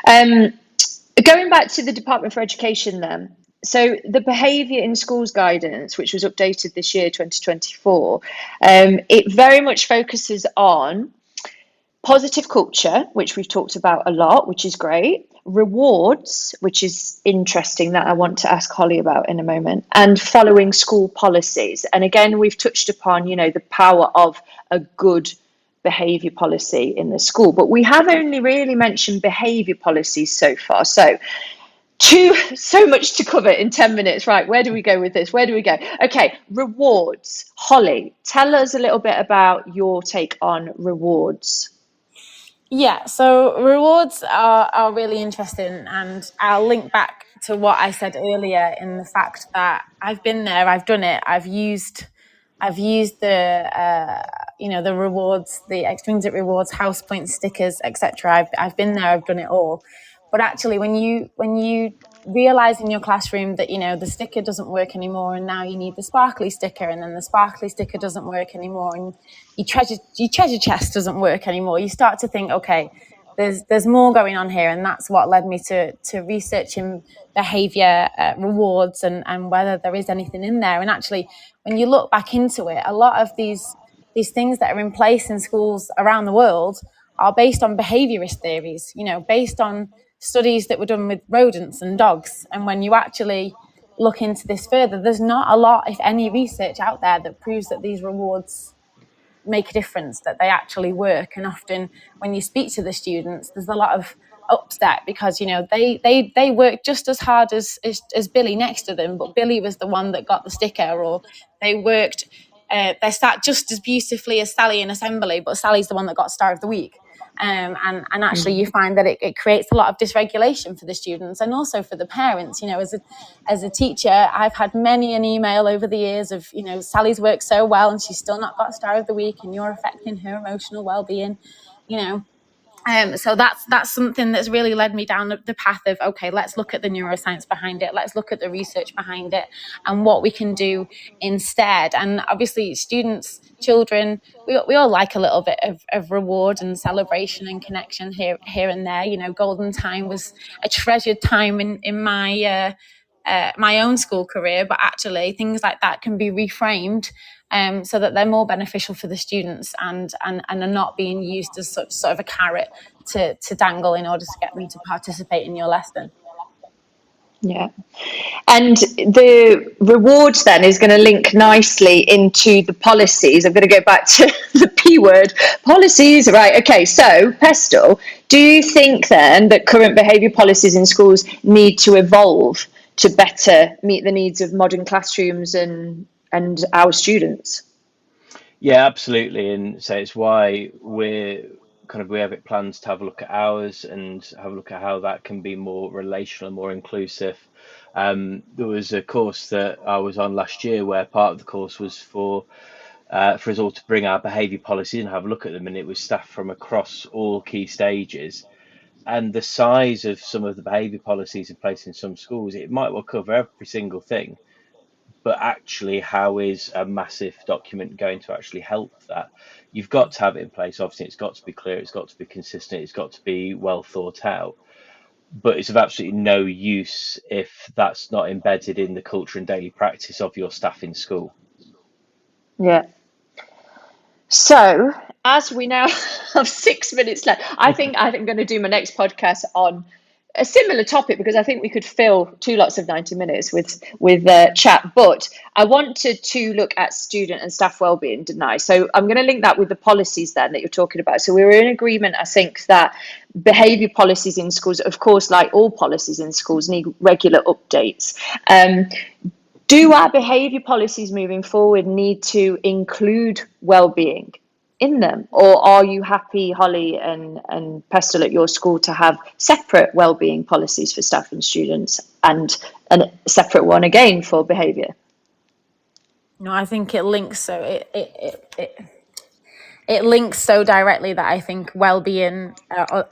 Going back to the Department for Education then. So the Behaviour in Schools guidance, which was updated this year, 2024, it very much focuses on positive culture, which we've talked about a lot, which is great. Rewards, which is interesting, that I want to ask Holly about in a moment, and following school policies. And again, we've touched upon, the power of a good behaviour policy in the school, but we have only really mentioned behaviour policies so far. So much to cover in 10 minutes. Right, where do we go with this? Where do we go? Okay, rewards. Holly, tell us a little bit about your take on rewards. Yeah, so rewards are really interesting, and I'll link back to what I said earlier in the fact that I've been there, I've done it, I've used the the rewards, the extrinsic rewards, house points, stickers, etc. I've been there, I've done it all. But actually, when you realize in your classroom that the sticker doesn't work anymore, and now you need the sparkly sticker, and then the sparkly sticker doesn't work anymore, and your treasure chest doesn't work anymore, you start to think, okay, there's more going on here. And that's what led me to researching behaviour rewards and whether there is anything in there. And actually, when you look back into it, a lot of these things that are in place in schools around the world are based on behaviourist theories, based on studies that were done with rodents and dogs. And when you actually look into this further, there's not a lot, if any, research out there that proves that these rewards make a difference, that they actually work. And often when you speak to the students, there's a lot of upset because they work just as hard as Billy next to them, but Billy was the one that got the sticker, or they sat just as beautifully as Sally in assembly, but Sally's the one that got Star of the Week. And actually you find that it creates a lot of dysregulation for the students and also for the parents. As a teacher, I've had many an email over the years of, Sally's worked so well and she's still not got Star of the Week, and you're affecting her emotional well-being, so that's something that's really led me down the path of, okay, let's look at the neuroscience behind it, let's look at the research behind it, and what we can do instead. And obviously children, we all like a little bit of reward and celebration and connection here and there. Golden time was a treasured time in my my own school career, but actually things like that can be reframed so that they're more beneficial for the students and are not being used as such sort of a carrot to dangle in order to get them to participate in your lesson. Yeah. And the rewards then is going to link nicely into the policies. I'm going to go back to the P word, policies. Right. Okay. So, Pestle, do you think then that current behaviour policies in schools need to evolve to better meet the needs of modern classrooms and our students? Yeah, absolutely. And so it's why we have it plans to have a look at ours and have a look at how that can be more relational and more inclusive. There was a course that I was on last year where part of the course was for us all to bring our behaviour policies and have a look at them, and it was staff from across all key stages. And the size of some of the behaviour policies in place in some schools, it might well cover every single thing, but actually, how is a massive document going to actually help that? You've got to have it in place. Obviously, it's got to be clear, it's got to be consistent, it's got to be well thought out. But it's of absolutely no use if that's not embedded in the culture and daily practice of your staff in school. Yeah. So, as we now have 6 minutes left, I think I'm going to do my next podcast on a similar topic because I think we could fill 2 lots of 90 minutes with chat. But I wanted to look at student and staff wellbeing, didn't I? So I'm going to link that with the policies then that you're talking about. So we were in agreement, I think, that behaviour policies in schools, of course, like all policies in schools, need regular updates. Do our behaviour policies moving forward need to include well-being in them, or are you happy, Holly and Pestle, at your school to have separate well-being policies for staff and students and a separate one again for behaviour? No, I think it links so it links so directly that I think well-being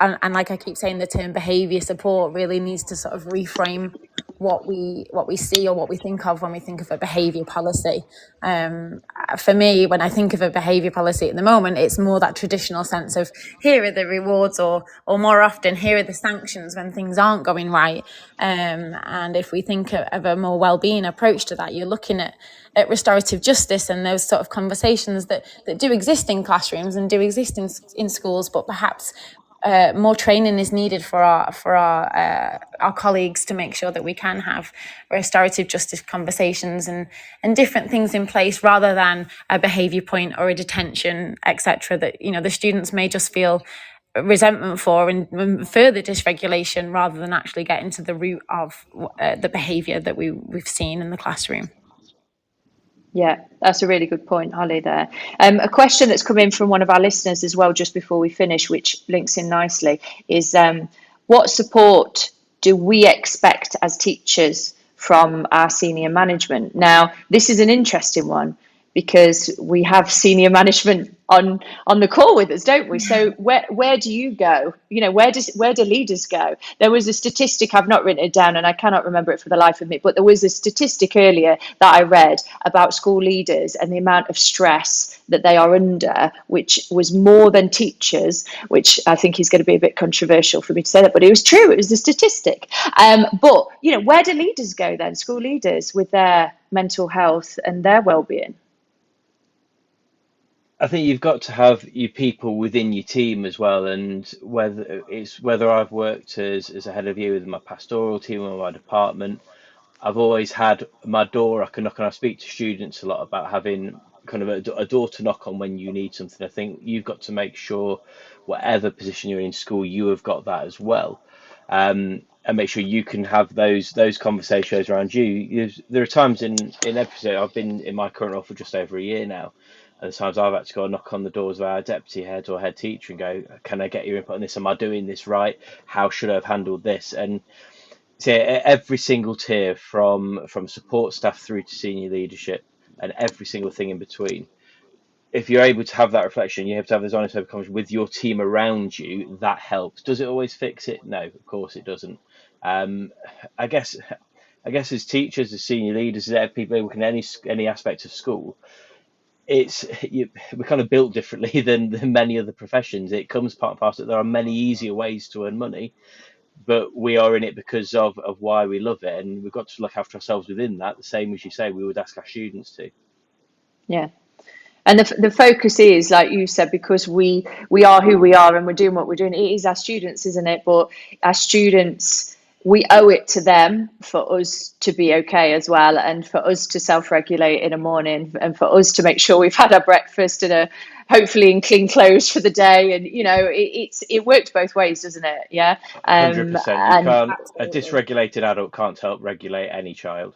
and like I keep saying, the term behaviour support really needs to sort of reframe what we see or what we think of when we think of a behaviour policy. For me, when I think of a behaviour policy at the moment, it's more that traditional sense of here are the rewards, or more often here are the sanctions when things aren't going right. And if we think of a more well-being approach to that, you're looking at restorative justice and those sort of conversations that do exist in classrooms and do exist in schools, but perhaps more training is needed for our colleagues to make sure that we can have restorative justice conversations and different things in place, rather than a behaviour point or a detention, etc. That the students may just feel resentment for and further dysregulation, rather than actually getting to the root of the behaviour that we've seen in the classroom. Yeah, that's a really good point, Holly, there. A question that's come in from one of our listeners as well, just before we finish, which links in nicely, is what support do we expect as teachers from our senior management? Now, this is an interesting one because we have senior management on the call with us, don't we? So where do you go? Where do leaders go? There was a statistic, I've not written it down and I cannot remember it for the life of me, but there was a statistic earlier that I read about school leaders and the amount of stress that they are under, which was more than teachers, which I think is going to be a bit controversial for me to say that, but it was true. It was a statistic. But where do leaders go then, school leaders, with their mental health and their well-being? I think you've got to have your people within your team as well, and whether I've worked as a head of year with my pastoral team or my department, I've always had my door I can knock on. I speak to students a lot about having kind of a door to knock on when you need something. I think you've got to make sure whatever position you're in school, you have got that as well. And make sure you can have those conversations around you. There are times in every I've been in my current role for just over a year now, and times I've had to go and knock on the doors of our deputy head or head teacher and go, can I get your input on this? Am I doing this right? How should I have handled this? And so every single tier from support staff through to senior leadership and every single thing in between. If you're able to have that reflection, you have to have those honest conversations with your team around you. That helps. Does it always fix it? No, of course it doesn't. I guess as teachers, as senior leaders, as people working in any aspect of school, we're kind of built differently than many other professions. It comes part and parcel. There are many easier ways to earn money, but we are in it because of why we love it, and we've got to look after ourselves within that, the same as you say we would ask our students to. Yeah. And the focus is, like you said, because we are who we are and we're doing what we're doing. It is our students, isn't it? But our students, we owe it to them for us to be okay as well, and for us to self-regulate in the morning, and for us to make sure we've had our breakfast and hopefully in clean clothes for the day. And it works both ways, doesn't it? Yeah. 100%. You And can't, a dysregulated adult can't help regulate any child.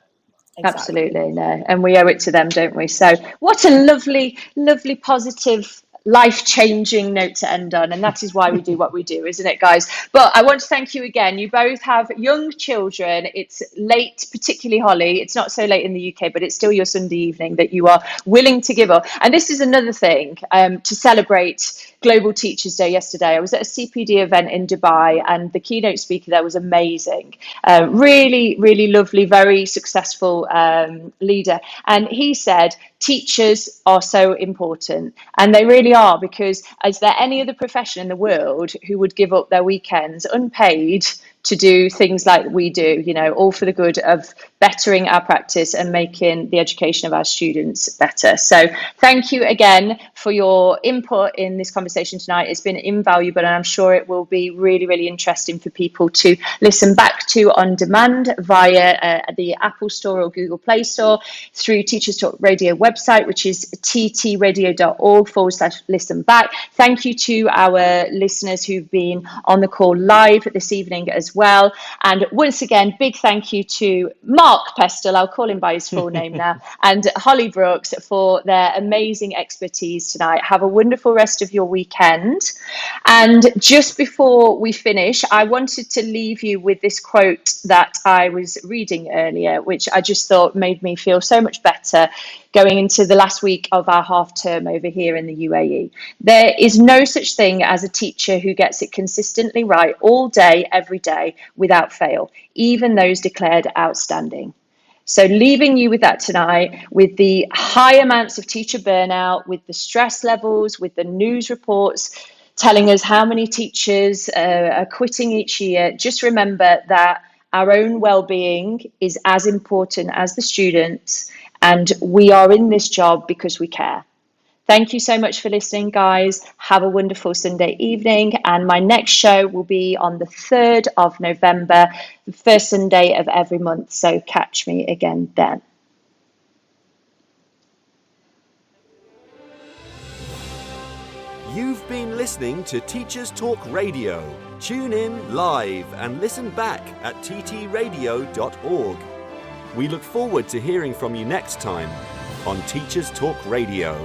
Exactly. absolutely, no. And we owe it to them, don't we? So what a lovely, lovely, positive, life-changing note to end on. And that is why we do what we do, isn't it, guys? But I want to thank you again. You both have young children. It's late, particularly Holly. It's not so late in the UK, but it's still your Sunday evening that you are willing to give up. And this is another thing to celebrate Global Teachers Day yesterday. I was at a CPD event in Dubai, and the keynote speaker there was amazing. Really, really lovely, very successful leader. And he said, teachers are so important. And they really are, because is there any other profession in the world who would give up their weekends unpaid to do things like we do, all for the good of bettering our practice and making the education of our students better. So thank you again for your input in this conversation tonight. It's been invaluable, and I'm sure it will be really, really interesting for people to listen back to on demand via the Apple Store or Google Play Store, through Teachers Talk Radio website, which is ttradio.org/listen back. Thank you to our listeners who've been on the call live this evening as well. And once again, big thank you to Mark Pestle, I'll call him by his full name now, and Holly Brooks for their amazing expertise tonight. Have a wonderful rest of your weekend. And just before we finish, I wanted to leave you with this quote that I was reading earlier, which I just thought made me feel so much better going into the last week of our half term over here in the UAE. There is no such thing as a teacher who gets it consistently right all day, every day, without fail, even those declared outstanding. So leaving you with that tonight, with the high amounts of teacher burnout, with the stress levels, with the news reports telling us how many teachers are quitting each year, just remember that our own well-being is as important as the students, and we are in this job because we care. Thank you so much for listening, guys. Have a wonderful Sunday evening. And my next show will be on the 3rd of November, the first Sunday of every month. So catch me again then. You've been listening to Teachers Talk Radio. Tune in live and listen back at ttradio.org. We look forward to hearing from you next time on Teachers Talk Radio.